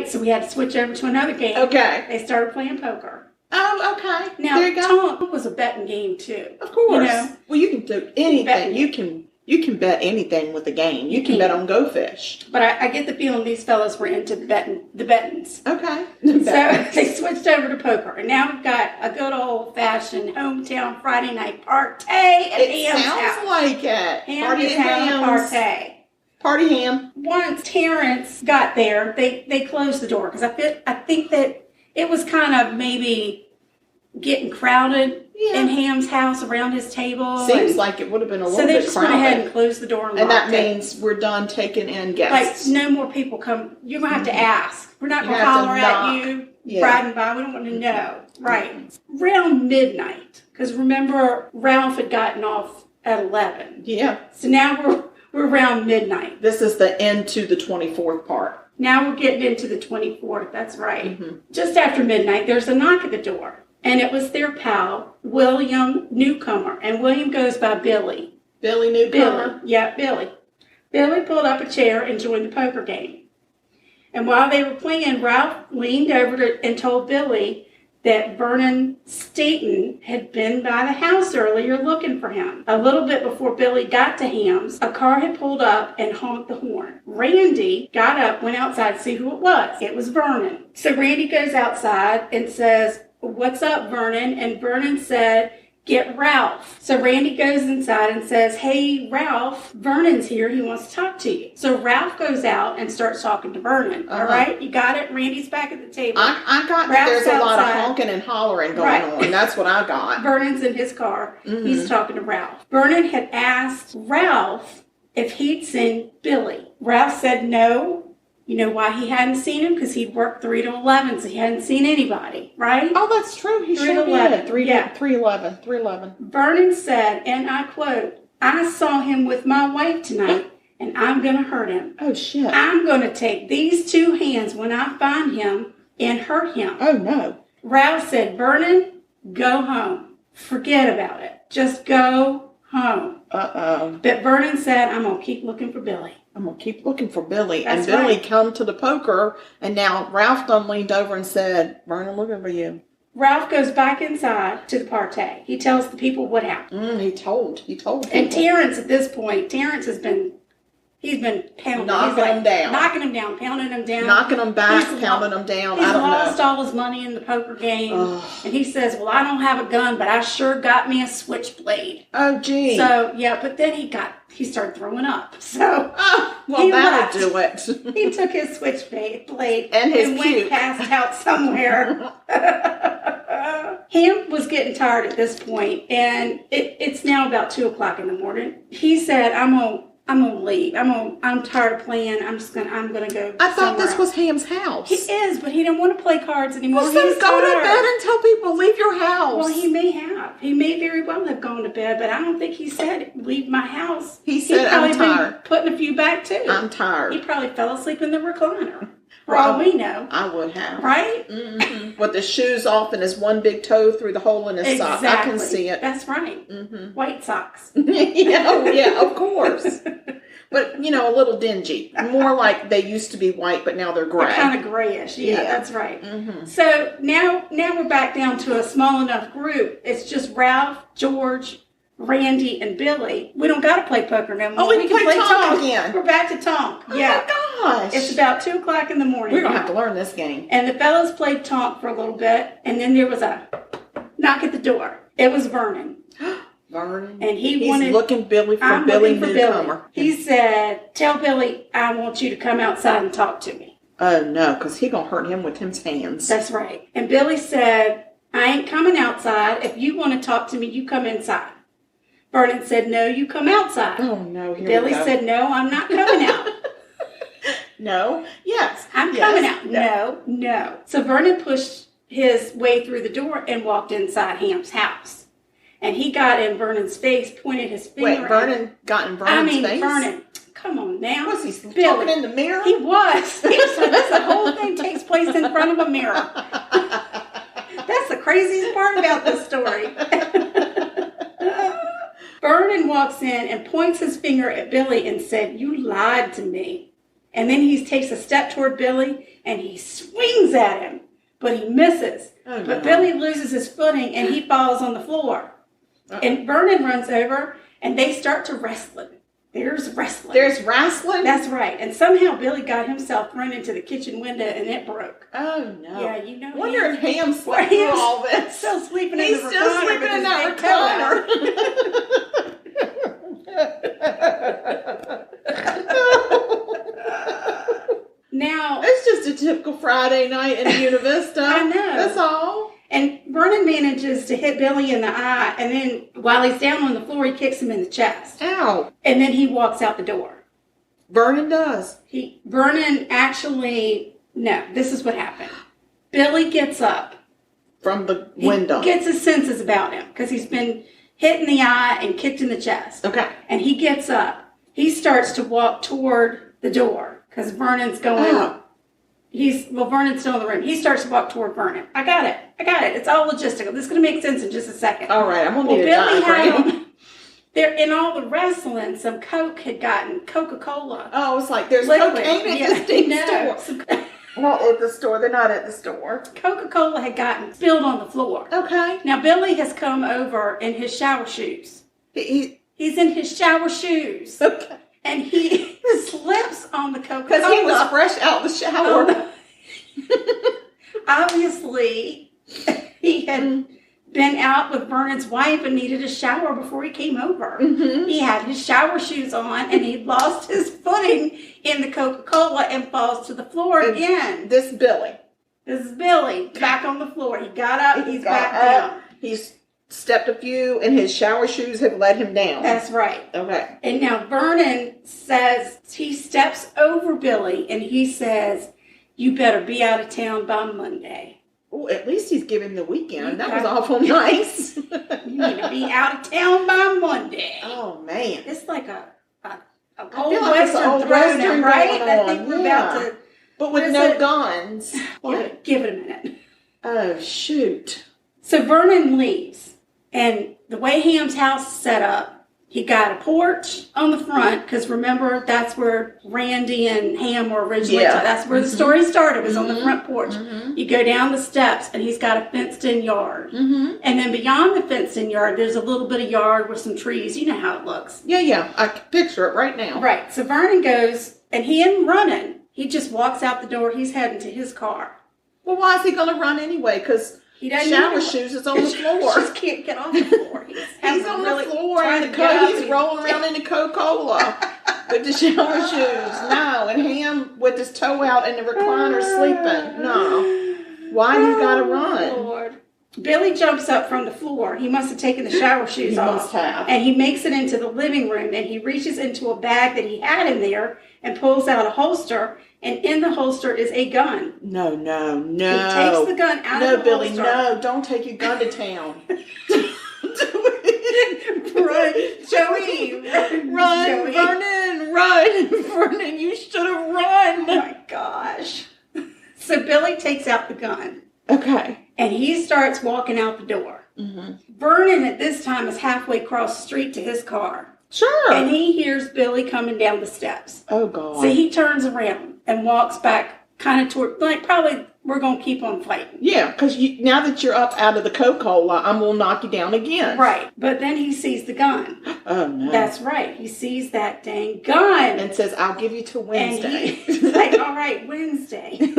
So we had to switch over to another game. Okay. They started playing poker. Oh, okay. Now, there you go. Tonk was a betting game, too. Of course. Well, you can do anything. You can bet anything with the game. You can bet on Go Fish. But I get the feeling these fellas were into the bettings. Okay. So they switched over to poker. And now we've got a good old-fashioned hometown Friday night party at Ham's house. It sounds like it. Ham is having a party. Party ham. Once Terrence got there, they closed the door because I think that it was kind of maybe getting crowded in Ham's house around his table. Seems like it would have been a little bit crowded. So they just went ahead and closed the door and locked that means we're done taking in guests. Like, no more people come. You're going to have to ask. We're not going to holler at you riding by. We don't want to know. Right. Around midnight. Because remember, Ralph had gotten off at 11. Yeah. So now we're around midnight. This is the end to the 24th part. Now we're getting into the 24th. That's right. Mm-hmm. Just after midnight, there's a knock at the door. And it was their pal, William Newcomer. And William goes by Billy. Billy Newcomer? Billy. Billy pulled up a chair and joined the poker game. And while they were playing, Ralph leaned over and told Billy that Vernon Staton had been by the house earlier looking for him. A little bit before Billy got to Ham's, a car had pulled up and honked the horn. Randy got up, went outside to see who it was. It was Vernon. So Randy goes outside and says, "What's up, Vernon?" And Vernon said, "Get Ralph." So Randy goes inside and says, "Hey, Ralph, Vernon's here. He wants to talk to you." So Ralph goes out and starts talking to Vernon. All right? You got it? Randy's back at the table. I got that there's a lot of honking and hollering going on. That's what I got. Vernon's in his car. Mm-hmm. He's talking to Ralph. Vernon had asked Ralph if he'd seen Billy. Ralph said no. You know why he hadn't seen him? Because he'd worked 3 to 11, so he hadn't seen anybody, right? Oh, that's true. He 3 to 11. 3:11. Vernon said, and I quote, "I saw him with my wife tonight, and I'm going to hurt him. Oh, shit. I'm going to take these 2 hands when I find him and hurt him." Oh, no. Ralph said, "Vernon, go home. Forget about it. Just go home." Uh-oh. But Vernon said, "I'm going to keep looking for Billy. I'm going to keep looking for Billy." That's and Billy right. come to the poker, and now Ralph done leaned over and said, "Vernon, looking for you." Ralph goes back inside to the party. He tells the people what happened. He told people. And Terrence, at this point, he's been pounding. Knocking him down. Knocking him down, pounding him down. Knocking him back, pounding him down. He's I don't lost know. all his money in the poker game. And he says, "Well, I don't have a gun, but I sure got me a switchblade." Oh, gee. So, yeah, but then he started throwing up. So, well, that'll do it. He took his switchblade and went passed out somewhere. Ham was getting tired at this point, and it's now about 2 o'clock in the morning. He said, I'm gonna leave. I'm tired of playing. I'm gonna go. I thought this else. was Ham's house. He is, but he didn't want to play cards anymore. Well, so go to bed and tell people leave your house. Well, he may have. He may very well have gone to bed, but I don't think he said leave my house. He said, "I'm tired." Been putting a few back too. I'm tired. He probably fell asleep in the recliner. For all we know. I would have. Right? Mm-hmm. With the shoes off and his one big toe through the hole in his sock. I can see it. That's right. Mm-hmm. White socks. yeah, of course. But, a little dingy. More like they used to be white, but now they're gray. They're kind of grayish. Yeah, that's right. Mm-hmm. So now we're back down to a small enough group. It's just Ralph, George, Randy, and Billy. We don't got to play poker no more. Oh, we can play Tonk again. We're back to Tonk. Oh, my gosh. It's about 2 o'clock in the morning. We're going to have to learn this game. And the fellas played Tonk for a little bit, and then there was a knock at the door. It was Vernon. Vernon. And he's wanted... looking Billy for Billy Newcomer. He said, "Tell Billy I want you to come outside and talk to me." Oh, no, because he's going to hurt him with his hands. That's right. And Billy said, "I ain't coming outside. If you want to talk to me, you come inside." Vernon said, "No, you come outside." Oh, no. Billy said, "No, I'm not coming out." No. Yes. I'm coming out. No. So Vernon pushed his way through the door and walked inside Ham's house. And he got in Vernon's face, pointed his finger. Wait, Vernon got in Vernon's face? Vernon. Come on now. Was he talking in the mirror? He was. The whole thing takes place in front of a mirror. That's the craziest part about this story. Vernon walks in and points his finger at Billy and said, "You lied to me." And then he takes a step toward Billy and he swings at him, but he misses. Oh, but no. Billy loses his footing and he falls on the floor. And Vernon runs over and they start to wrestle. There's wrestling. There's wrestling? That's right. And somehow Billy got himself thrown into the kitchen window and it broke. Oh, no. Yeah, you know. Wonder if Ham slept through all this. Still sleeping He's in the still recliner sleeping in that recliner. Now, it's just a typical Friday night in Buena Vista. I know. That's all. And Vernon manages to hit Billy in the eye, and then while he's down on the floor, he kicks him in the chest. Ow. And then he walks out the door. Vernon does. Vernon actually, no, this is what happened. Billy gets up. From the window. He gets his senses about him, because he's been hit in the eye and kicked in the chest. Okay. And he gets up. He starts to walk toward the door, because Vernon's going up. Vernon's still in the room. He starts to walk toward Vernon. I got it. It's all logistical. This is going to make sense in just a second. All right, I'm going to need a Billy diagram. There, in all the wrestling, some Coca-Cola. Oh, it's like there's liquid. cocaine at the store. Not at the store. They're not at the store. Coca-Cola had gotten spilled on the floor. Okay. Now, Billy has come over in his shower shoes. He's in his shower shoes. Okay. And he slips on the Coca-Cola. Because he was fresh out the shower. Obviously, he had been out with Vernon's wife and needed a shower before he came over. Mm-hmm. He had his shower shoes on and he lost his footing in the Coca-Cola and falls to the floor again. This is Billy back on the floor. He got up, he's back down. He's stepped a few and his shower shoes have let him down. That's right. Okay. And now Vernon says, he steps over Billy and he says, "You better be out of town by Monday." Oh, at least he's giving the weekend. That was awful nice. You need to be out of town by Monday. Oh, man. It's like a old old like Western throwdown, right? I think we're about to... But with no guns. Give it a minute. Oh, shoot. So Vernon leaves, and the way Ham's house is set up, he got a porch on the front, because remember, that's where Randy and Ham were originally. Yeah. That's where the story started, was on the front porch. Mm-hmm. You go down the steps, and he's got a fenced-in yard. Mm-hmm. And then beyond the fenced-in yard, there's a little bit of yard with some trees. You know how it looks. Yeah. I can picture it right now. Right. So Vernon goes, and he isn't running. He just walks out the door. He's heading to his car. Well, why is he going to run anyway? Because shower shoes is on the floor. He just can't get off the floor. He's on the floor and he's rolling around in the Coca-Cola with the shower shoes. No, and Ham with his toe out in the recliner sleeping. No. Why you got to run? Lord. Billy jumps up from the floor. He must have taken the shower shoes off. Must have. And he makes it into the living room, and he reaches into a bag that he had in there and pulls out a holster, and in the holster is a gun. No. He takes the gun out of the Billy, holster. no. Don't take your gun to town. Run, Joey. Run, Joey. Vernon. Run. Vernon, you should have run. Oh, my gosh. So Billy takes out the gun. Okay. And he starts walking out the door. Mm-hmm. Vernon at this time is halfway across the street to his car. Sure. And he hears Billy coming down the steps. Oh, God. So he turns around and walks back kind of toward, like, probably we're going to keep on fighting. Yeah, because now that you're up out of the Coca-Cola, I'm going to knock you down again. Right. But then he sees the gun. Oh, no. That's right. He sees that dang gun. And says, I'll give you till Wednesday. He's like, all right, Wednesday.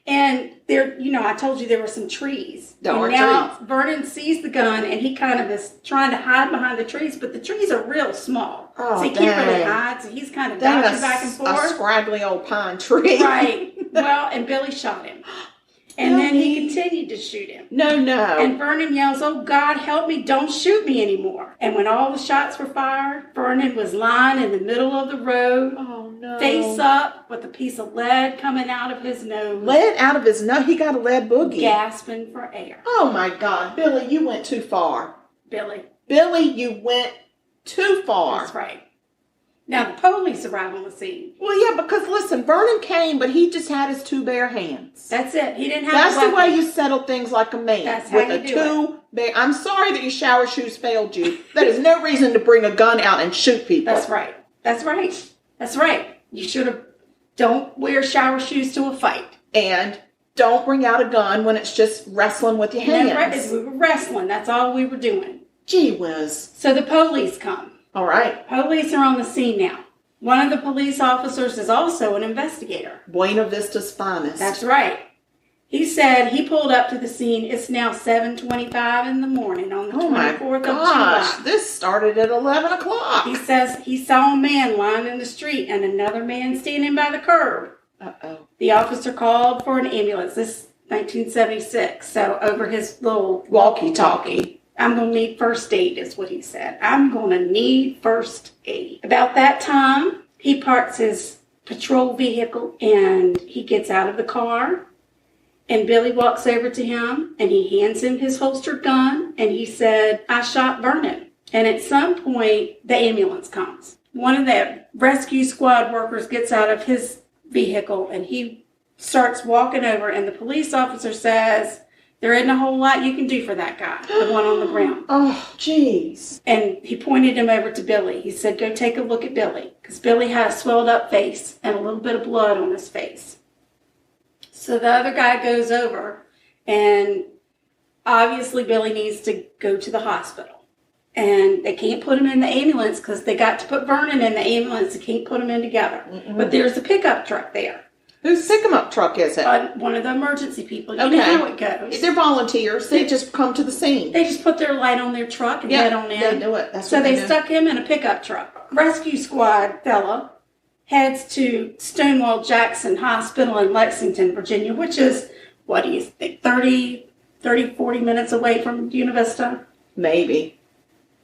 And there, I told you there were some trees. There and now Vernon sees the gun, and he kind of is trying to hide behind the trees, but the trees are real small. Oh, so he can't really hide, so he's kind of dodging back and forth. A scraggly old pine tree. Right. Well, and Billy shot him. And then he continued to shoot him. No. And Vernon yells, "Oh, God, help me, don't shoot me anymore." And when all the shots were fired, Vernon was lying in the middle of the road, face up, with a piece of lead coming out of his nose. Lead out of his nose? He got a lead boogie. Gasping for air. Oh, my God. Billy, you went too far. Billy, you went too far. That's right. Now, the police arrive on the scene. Well, yeah, because listen, Vernon came, but he just had his two bare hands. That's it. He didn't have That's a weapon. the way you settle things like a man. That's how with you a do two I'm sorry that your shower shoes failed you. That is no reason to bring a gun out and shoot people. That's right. That's right. That's right. You should have. Don't wear shower shoes to a fight. And don't bring out a gun when it's just wrestling with your hands. We were wrestling. That's all we were doing. Gee whiz. So the police come. All right. Police are on the scene now. One of the police officers is also an investigator. Buena Vista's finest. That's right. He said he pulled up to the scene. It's now 7:25 in the morning on the 24th of July. This started at 11 o'clock. He says he saw a man lying in the street and another man standing by the curb. Uh-oh. The officer called for an ambulance. This is 1976. So over his little Walkie-talkie. I'm going to need first aid is what he said. I'm going to need first aid. About that time, he parks his patrol vehicle and he gets out of the car. And Billy walks over to him and he hands him his holstered gun and he said, I shot Vernon. And at some point, the ambulance comes. One of the rescue squad workers gets out of his vehicle and he starts walking over and the police officer says, there isn't a whole lot you can do for that guy, the one on the ground. Oh, jeez. And he pointed him over to Billy. He said, go take a look at Billy. Because Billy had a swelled up face and a little bit of blood on his face. So the other guy goes over, and obviously Billy needs to go to the hospital. And they can't put him in the ambulance because they got to put Vernon in the ambulance. They can't put him in together. Mm-mm. But there's a pickup truck there. Whose pickup truck is it? One of the emergency people. You know how it goes. They're volunteers. They just come to the scene. They just put their light on their truck and head on in. They do it. That's so what they do. Stuck him in a pickup truck. Rescue squad fella heads to Stonewall Jackson Hospital in Lexington, Virginia, which is, what do you think, 30, 40 minutes away from Buena Vista? Maybe.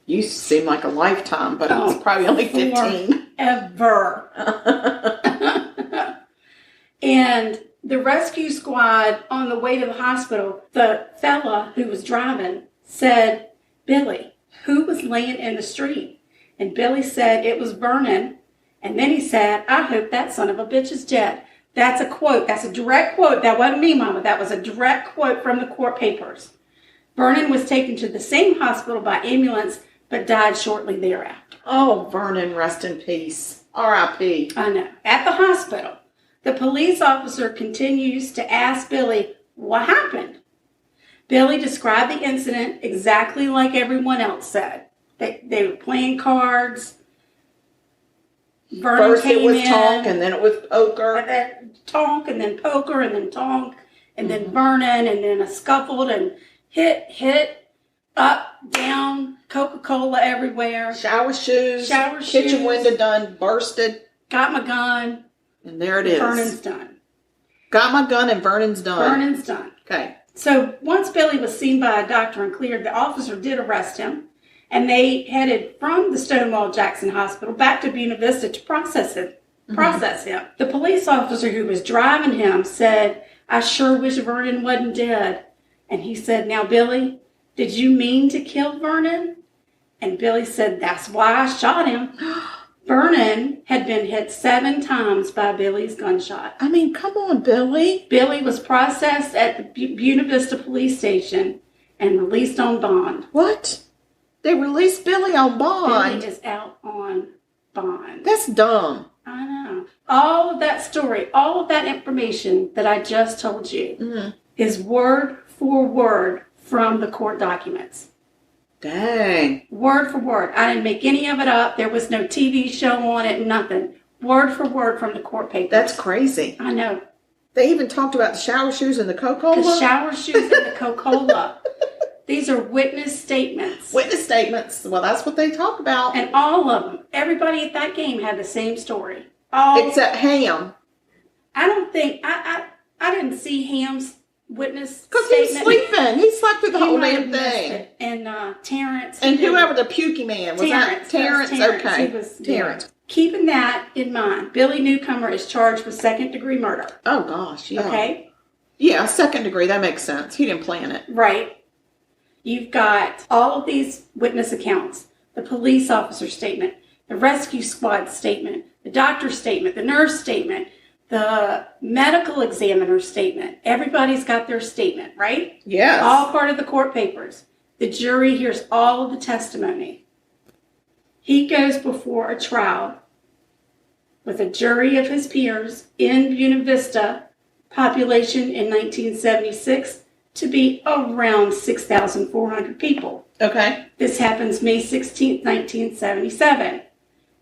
Used to seem like a lifetime, but it's probably only 15. Ever. And the rescue squad on the way to the hospital, the fella who was driving said, Billy, who was laying in the street? And Billy said it was Vernon. And then he said, I hope that son of a bitch is dead. That's a quote. That's a direct quote. That wasn't me, Mama. That was a direct quote from the court papers. Vernon was taken to the same hospital by ambulance, but died shortly thereafter. Oh, Vernon, rest in peace. R.I.P. I know. At the hospital, the police officer continues to ask Billy, what happened? Billy described the incident exactly like everyone else said. They were playing cards. Vernon First it was tonk, and then it was poker. And then tonk, and then poker, and then tonk, and then Vernon, and then a scuffled and hit, up, down, Coca-Cola everywhere. Shower shoes. Kitchen window done, bursted. Got my gun. And there it is. Vernon's done. Got my gun and Vernon's done. Vernon's done. Okay. So once Billy was seen by a doctor and cleared, the officer did arrest him. And they headed from the Stonewall Jackson Hospital back to Buena Vista to process him. The police officer who was driving him said, I sure wish Vernon wasn't dead. And he said, now, Billy, did you mean to kill Vernon? And Billy said, that's why I shot him. Vernon had been hit 7 times by Billy's gunshot. I mean, come on, Billy. Billy was processed at the Buena Vista police station and released on bond. What? They released Billy on bond. Billy is out on bond. That's dumb. I know. All of that story, all of that information that I just told you is word for word from the court documents. Dang. Word for word. I didn't make any of it up. There was no TV show on it, nothing. Word for word from the court papers. That's crazy. I know. They even talked about the shower shoes and the Coca-Cola? The shower shoes and the Coca-Cola. These are witness statements. Witness statements. Well, that's what they talk about. And all of them. Everybody at that game had the same story. Except Ham. I don't think, I didn't see Ham's witness because statement. he was sleeping. He slept through the whole damn thing. And Terrence. And whoever the pukey man was. Terrence. Okay. He was Terrence. Yeah. Keeping that in mind, Billy Newcomer is charged with second-degree murder. Oh, gosh. Yeah. Okay? Yeah, second degree. That makes sense. He didn't plan it. Right. You've got all of these witness accounts, the police officer statement, the rescue squad statement, the doctor's statement, the nurse statement, the medical examiner statement. Everybody's got their statement, right? Yes. All part of the court papers. The jury hears all of the testimony. He goes before a trial with a jury of his peers in Buena Vista, population in 1976 to be around 6,400 people. Okay. This happens May 16th, 1977.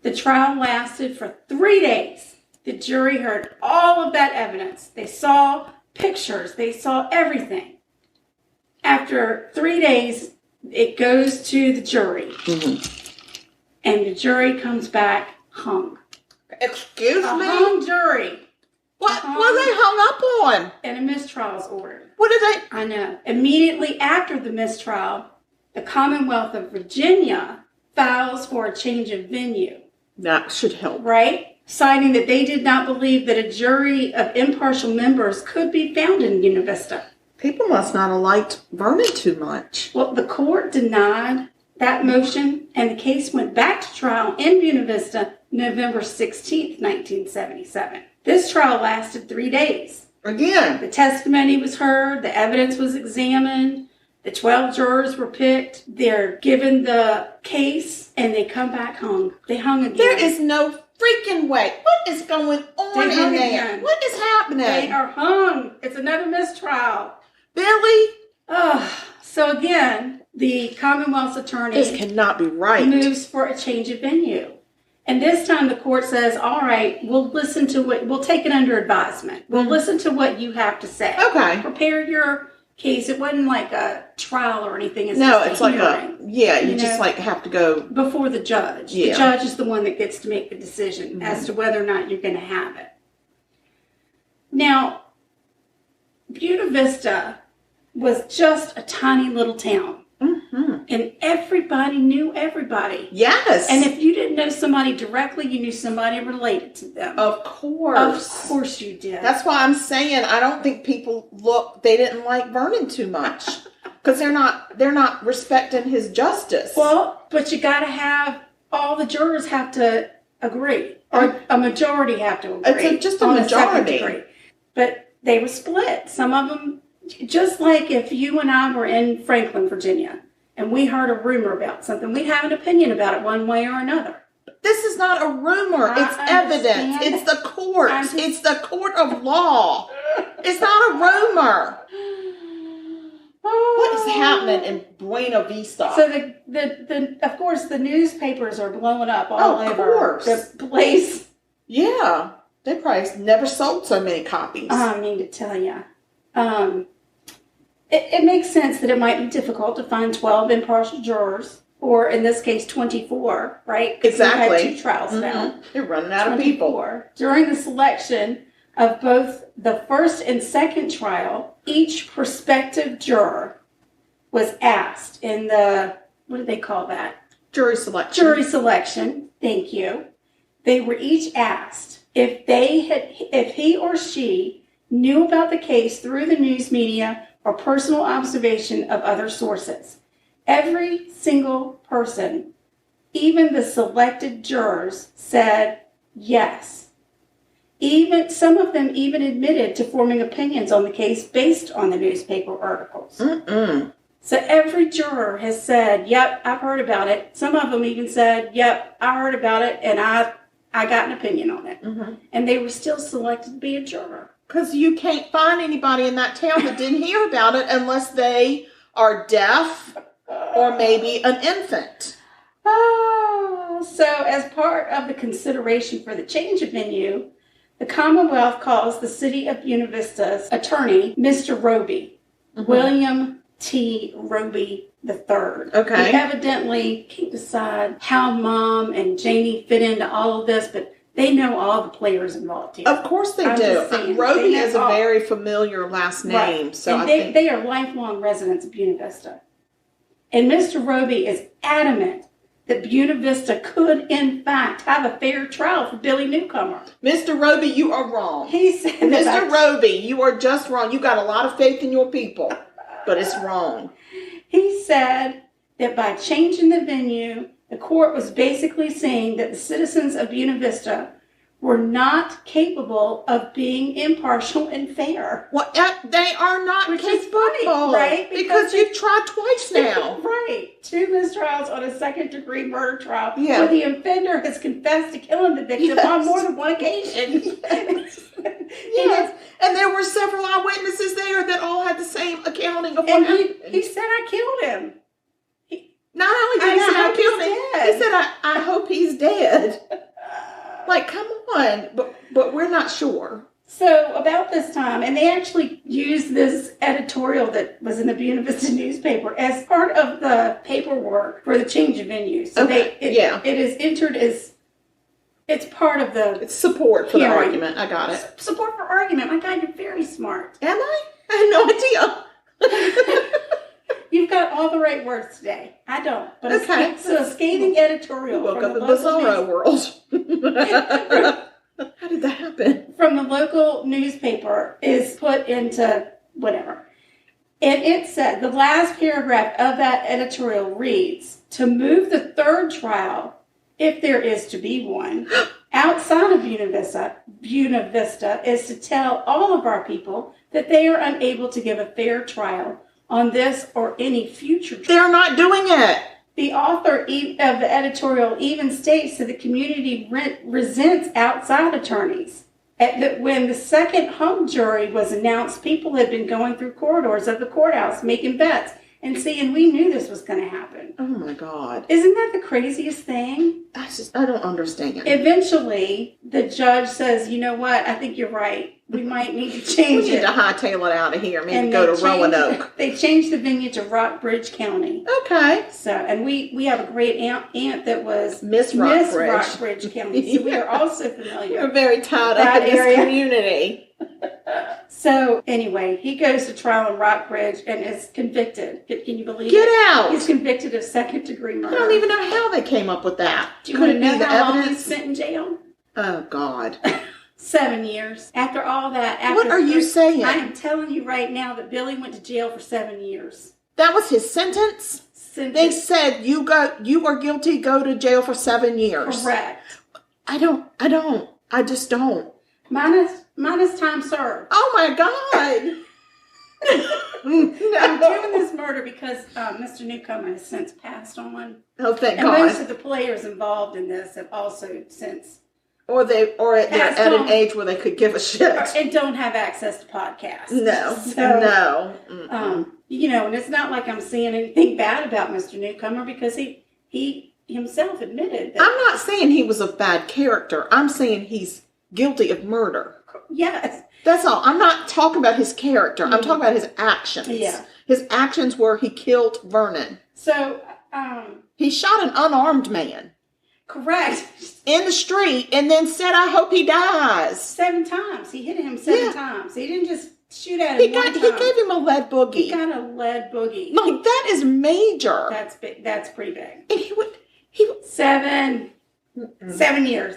The trial lasted for 3 days. The jury heard all of that evidence. They saw pictures. They saw everything. After 3 days, it goes to the jury. And the jury comes back hung. Excuse A me? hung jury. What were they hung up on? And a mistrial is ordered. What did they? I know. Immediately after the mistrial, the Commonwealth of Virginia files for a change of venue. That should help. Right? Citing that they did not believe that a jury of impartial members could be found in Buena Vista. People must not have liked Vernon too much. Well, the court denied that motion, and the case went back to trial in Buena Vista November 16th, 1977. This trial lasted 3 days. Again. The testimony was heard, the evidence was examined, the 12 jurors were picked, they're given the case, and they come back hung. They hung again. There is no freaking way. What is going on They hung in there? again. What is happening? They are hung. It's another mistrial. Billy? So again, the Commonwealth's attorney This cannot be right. moves for a change of venue. And this time the court says, all right, we'll listen to we'll take it under advisement. We'll listen to what you have to say. Okay. Prepare your case. It wasn't like a trial or anything. It's No, just it's like hearing, you just know, like have to go. before the judge. Yeah. The judge is the one that gets to make the decision as to whether or not you're going to have it. Now, Buena Vista was just a tiny little town. And everybody knew everybody. Yes. And if you didn't know somebody directly, you knew somebody related to them. Of course. Of course you did. That's why I'm saying I don't think people they didn't like Vernon too much. Because they're not respecting his justice. Well, but you got to have, all the jurors have to agree. Or a majority have to agree. It's just a on the second majority. degree. But they were split. Some of them, just like if you and I were in Franklin, Virginia, and we heard a rumor about something, we'd have an opinion about it one way or another. This is not a rumor. It's evidence. It's the court. It's the court of law. It's not a rumor. What is happening in Buena Vista? So the of course the newspapers are blowing up all over the place. Yeah, they probably never sold so many copies. I mean to tell you, it makes sense that it might be difficult to find 12 impartial jurors, or in this case 24, right? Exactly. We had 2 trials now. They're running out of people. During the selection of both the first and second trial, each prospective juror was asked in the, what do they call that? Jury selection. Jury selection. Thank you. They were each asked if he or she knew about the case through the news media or personal observation of other sources. Every single person, even the selected jurors, said yes. Even some of them even admitted to forming opinions on the case based on the newspaper articles. So every juror has said, yep, I've heard about it. Some of them even said, yep, I heard about it and I got an opinion on it. And they were still selected to be a juror. Because you can't find anybody in that town that didn't hear about it unless they are deaf or maybe an infant. So as part of the consideration for the change of venue, the Commonwealth calls the city of Buena Vista's attorney, Mr. Roby, William T. Roby III. Okay. He evidently can't decide how Mom and Janie fit into all of this, but they know all the players involved here. Of course they do. Roby is a very familiar last name. Right. So and they are lifelong residents of Buena Vista. And Mr. Roby is adamant that Buena Vista could, in fact, have a fair trial for Billy Newcomer. Mr. Roby, you are wrong. He said, Mr. Roby, you are just wrong. You got a lot of faith in your people, but it's wrong. He said that by changing the venue, the court was basically saying that the citizens of Buena Vista were not capable of being impartial and fair. Well, they are not Which is capable, funny, right? Because you've tried twice now. Right. 2 mistrials on a second-degree murder trial Yeah. where the offender has confessed to killing the victim Yes. on more than one occasion. Yes. And there were several eyewitnesses there that all had the same accounting of what And happened. he said, I killed him. Not only did he say I killed him, dead. he said, I hope he's dead. Like, come on. But we're not sure. So about this time, and they actually used this editorial that was in the Buena Vista newspaper as part of the paperwork for the change of venue. So Okay. it is entered as, it's part of the It's support for the hearing. argument. I got it. Support for argument. My God, you're very smart. Am I? I had no idea. You've got all the right words today. I don't. But Okay. so a scathing editorial Woke from up the in local bizarro world. How did that happen? from the local newspaper is put into whatever. And it said, the last paragraph of that editorial reads, to move the third trial, if there is to be one, outside of Buena Vista is to tell all of our people that they are unable to give a fair trial on this or any future trial. They're not doing it. The author of the editorial even states that the community resents outside attorneys. When the second hung jury was announced, people had been going through corridors of the courthouse making bets and saying, we knew this was going to happen. Oh my God. Isn't that the craziest thing? I don't understand. Eventually, the judge says, you know what? I think you're right. We might need to change We need it. to hightail it out of here. Maybe And go they to Roanoke. They changed the venue to Rockbridge County. Okay. So, and we have a great aunt that was Miss Rockbridge County. So we are also familiar. We're very tied That up in this area. community. So anyway, he goes to trial in Rockbridge and is convicted. Can you believe Get it? out. He's convicted of second-degree murder. I don't even know how they came up with that. Do you Could want it to know be the how long he evidence? spent in jail? Oh God. 7 years. After all that. What are you saying? I am telling you right now that Billy went to jail for 7 years. That was his sentence? They said you are guilty, go to jail for 7 years. Correct. I just don't. Minus time served. Oh my God. I'm No. doing this murder because Mr. Newcomer has since passed on. Oh, thank And most God. of the players involved in this have also since Or they're Passed at an on. age where they could give a shit. and don't have access to podcasts. No. So, No. Mm-mm. and it's not like I'm saying anything bad about Mr. Newcomer because he himself admitted that. I'm not saying he was a bad character. I'm saying he's guilty of murder. Yes. That's all. I'm not talking about his character. I'm talking about his actions. Yeah. His actions were he killed Vernon. So, He shot an unarmed man correct. in the street and then said, I hope he dies. 7 times. He hit him 7 Yeah. times. He didn't just shoot at him He one time. gave him a lead boogie. He got a lead boogie. Like, that is major. That's big. That's pretty big. And he would 7 years.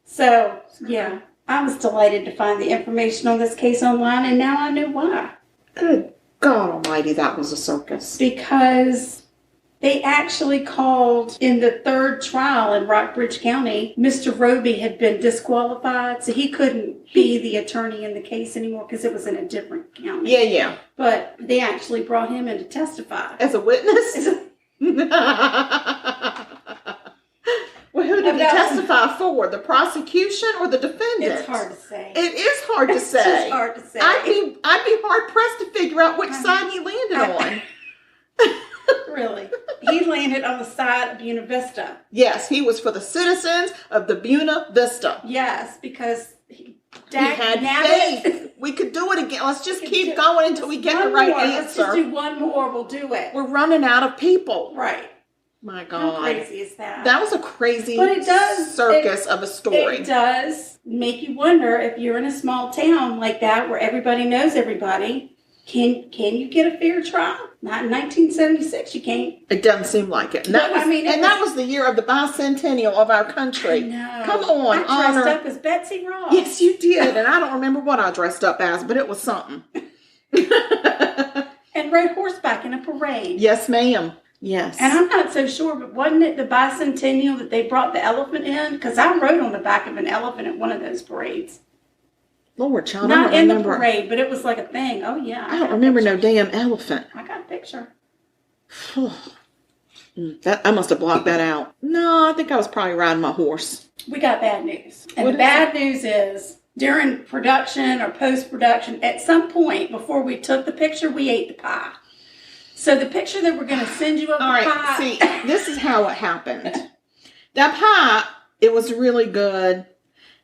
So, yeah, I was delighted to find the information on this case online, and now I know why. good God almighty, that was a circus. Because they actually called in the third trial in Rockbridge County, Mr. Roby had been disqualified, so he couldn't be the attorney in the case anymore because it was in a different county. Yeah. But they actually brought him in to testify. As a witness? Well, who did he testify for? The prosecution or the defendant? It's hard to say. It is hard to say. It's just hard to say. I'd be hard pressed to figure out which side he landed on. Really. He landed on the side of Buena Vista. Yes, he was for the citizens of the Buena Vista. Yes, because he had faith. We could do it again. Let's just keep going until we get the right Let's just answer. do one more. We'll do it. We're running out of people. Right. My How God. crazy is that? That was a crazy But it does, circus of a story. It does make you wonder if you're in a small town like that where everybody knows everybody, can you get a fair trial? Not in 1976, you can't. It doesn't seem like it. And that, that was the year of the bicentennial of our country. No. Come on, I dressed honor. up as Betsy Ross. Yes, you did. And I don't remember what I dressed up as, but it was something. And rode horseback in a parade. Yes, ma'am. Yes. And I'm not so sure, but wasn't it the bicentennial that they brought the elephant in? Because I rode on the back of an elephant at one of those parades. Lord, child, Not I don't in remember. the parade, but it was like a thing. Oh, yeah. I don't remember no damn elephant. I got a picture. I must have blocked that out. No, I think I was probably riding my horse. We got bad news. And the bad news is, during production or post-production, at some point before we took the picture, we ate the pie. So the picture that we're going to send you of the pie. See, this is how it happened. That pie, it was really good.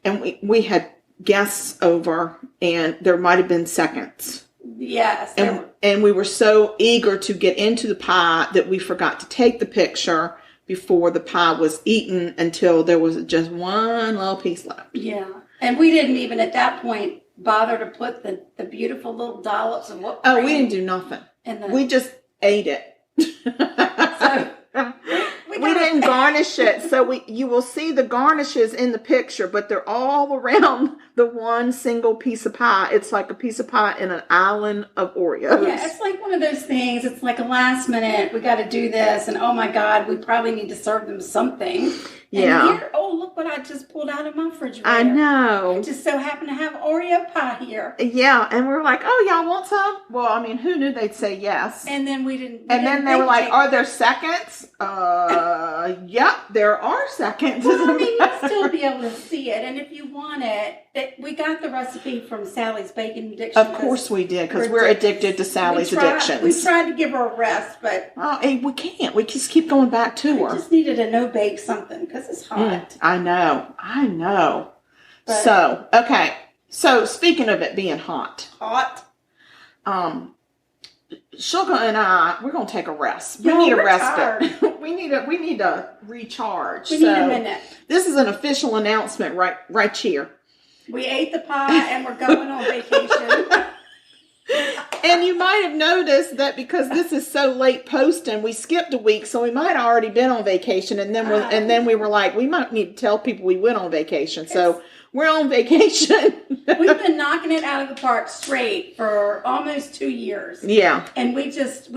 And we had guests over, and there might have been seconds. Yes. And we were so eager to get into the pie that we forgot to take the picture before the pie was eaten until there was just one little piece left. Yeah. And we didn't even at that point bother to put the beautiful little dollops of what. Oh, we didn't do nothing. We just ate it. So we didn't garnish it. So you will see the garnishes in the picture, but they're all around the one single piece of pie. It's like a piece of pie in an island of Oreos. Yeah, it's like one of those things. It's like a last minute, we got to do this. And oh my God, we probably need to serve them something. Yeah. And here, oh, look what I just pulled out of my refrigerator. I know. I just so happen to have Oreo pie here. Yeah. And we were like, oh, y'all want some? Well, I mean, who knew they'd say yes? And then we didn't. And then they were like, are there seconds? Yep, there are seconds. Well, I mean, you'll still be able to see it. And if you want it, we got the recipe from Sally's Bacon Addiction. Of course we did, because we're addicted to Sally's Addictions. We tried to give her a rest, but... Oh, hey, we can't. We just keep going back to her. We just needed a no-bake something, because it's hot. I know. But, so, okay. So, speaking of it being hot. Sugar and I, we're going to take a rest. We need a respite. we need a recharge. We need a minute. This is an official announcement right here. We ate the pie and we're going on vacation. And you might have noticed that because this is so late posting, we skipped a week, so we might have already been on vacation. And then we were like, we might need to tell people we went on vacation. So we're on vacation. We've been knocking it out of the park straight for almost 2 years. Yeah. And we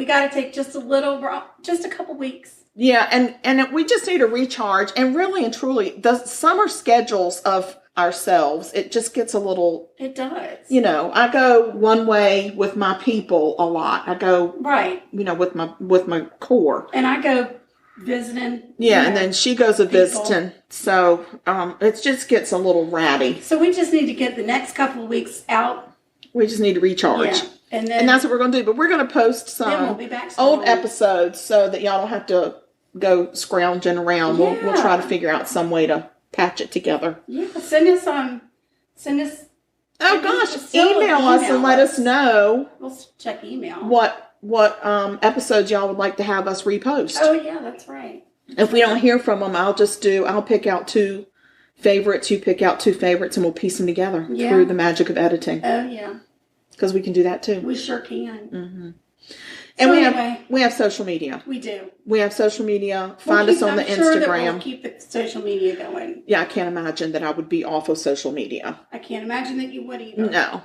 got to take just a couple weeks. Yeah. And we just need a recharge. And really and truly, the summer schedules of ourselves, it just gets a little... It does. I go one way with my people a lot. I go... Right. With my core. And I go visiting. Yeah, and then she goes a visiting. So it just gets a little ratty. So we just need to get the next couple of weeks out. We just need to recharge. Yeah. And that's what we're going to do. But we're going to post some old episodes so that y'all don't have to go scrounging around. Yeah. We'll try to figure out some way to patch it together. Yeah, send us. Oh gosh, email us and let us know. We'll check email. What episodes y'all would like to have us repost? Oh yeah, that's right. If we don't hear from them, I'll pick out 2 favorites. You pick out 2 favorites, and we'll piece them together through the magic of editing. Oh yeah, because we can do that too. We sure can. Mm-hmm. And we have social media. We do. We have social media. Find us on the Instagram. We'll keep the social media going. Yeah, I can't imagine that I would be off of social media. I can't imagine that you would either. No.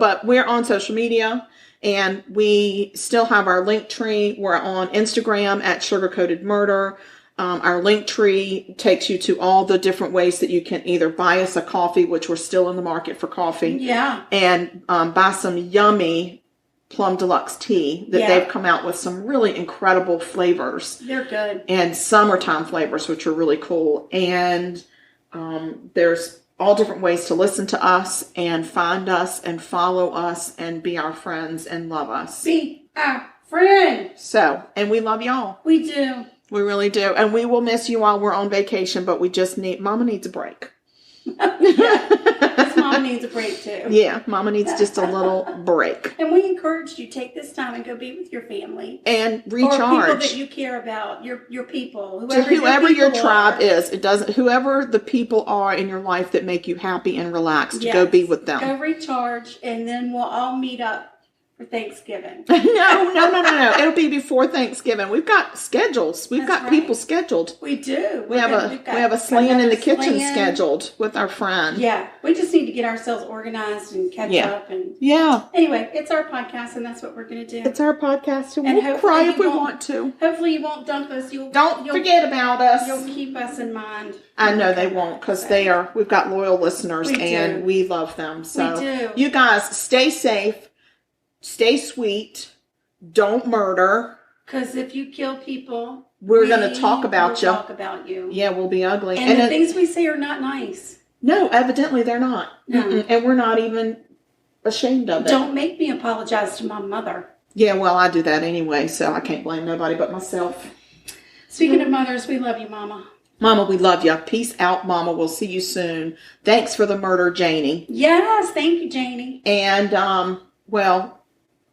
But we're on social media, and we still have our link tree. We're on Instagram at Sugar Coated Murder. Our link tree takes you to all the different ways that you can either buy us a coffee, which we're still in the market for coffee. Yeah. And buy some yummy Plum Deluxe tea that they've come out with some really incredible flavors. They're good. And summertime flavors, which are really cool. And there's all different ways to listen to us and find us and follow us and be our friends and love us. Be our friend. So, and we love y'all. We do. We really do. And we will miss you while we're on vacation, but Mama needs a break. Because Mama needs a break too. Yeah, Mama needs just a little break. And we encourage you to take this time and go be with your family and recharge. Or people that you care about, your people, whoever your tribe is. It doesn't. Whoever the people are in your life that make you happy and relaxed, go be with them. Go recharge, and then we'll all meet up For Thanksgiving. No. It'll be before Thanksgiving. We've got schedules. We've got people scheduled. We do. We have a slaying in the kitchen scheduled with our friend. Yeah. We just need to get ourselves organized and catch up. And anyway, it's our podcast, and that's what we're going to do. It's our podcast, and we'll cry if we want to. Hopefully you won't dump us. Don't forget about us. You'll keep us in mind. I know they won't, because we've got loyal listeners, and we love them. So we do. You guys, stay safe. Stay sweet. Don't murder. Because if you kill people, we're going to talk about you. Talk about you. Yeah, we'll be ugly. And the things we say are not nice. No, evidently they're not. No. And we're not even ashamed of it. Don't make me apologize to my mother. Yeah, well, I do that anyway, so I can't blame nobody but myself. Speaking of mothers, we love you, Mama. Mama, we love you. Peace out, Mama. We'll see you soon. Thanks for the murder, Janie. Yes, thank you, Janie. And,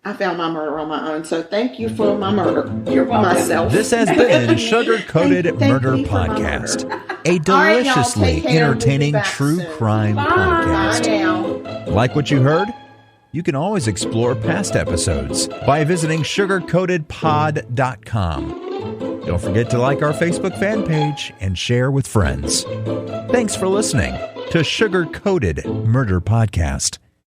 I found my murder on my own, so thank you for my murder. You're welcome. Myself. This has been Sugar Coated Murder Podcast, a deliciously entertaining true crime podcast. Bye now. Like what you heard? You can always explore past episodes by visiting sugarcoatedpod.com. Don't forget to like our Facebook fan page and share with friends. Thanks for listening to Sugar Coated Murder Podcast.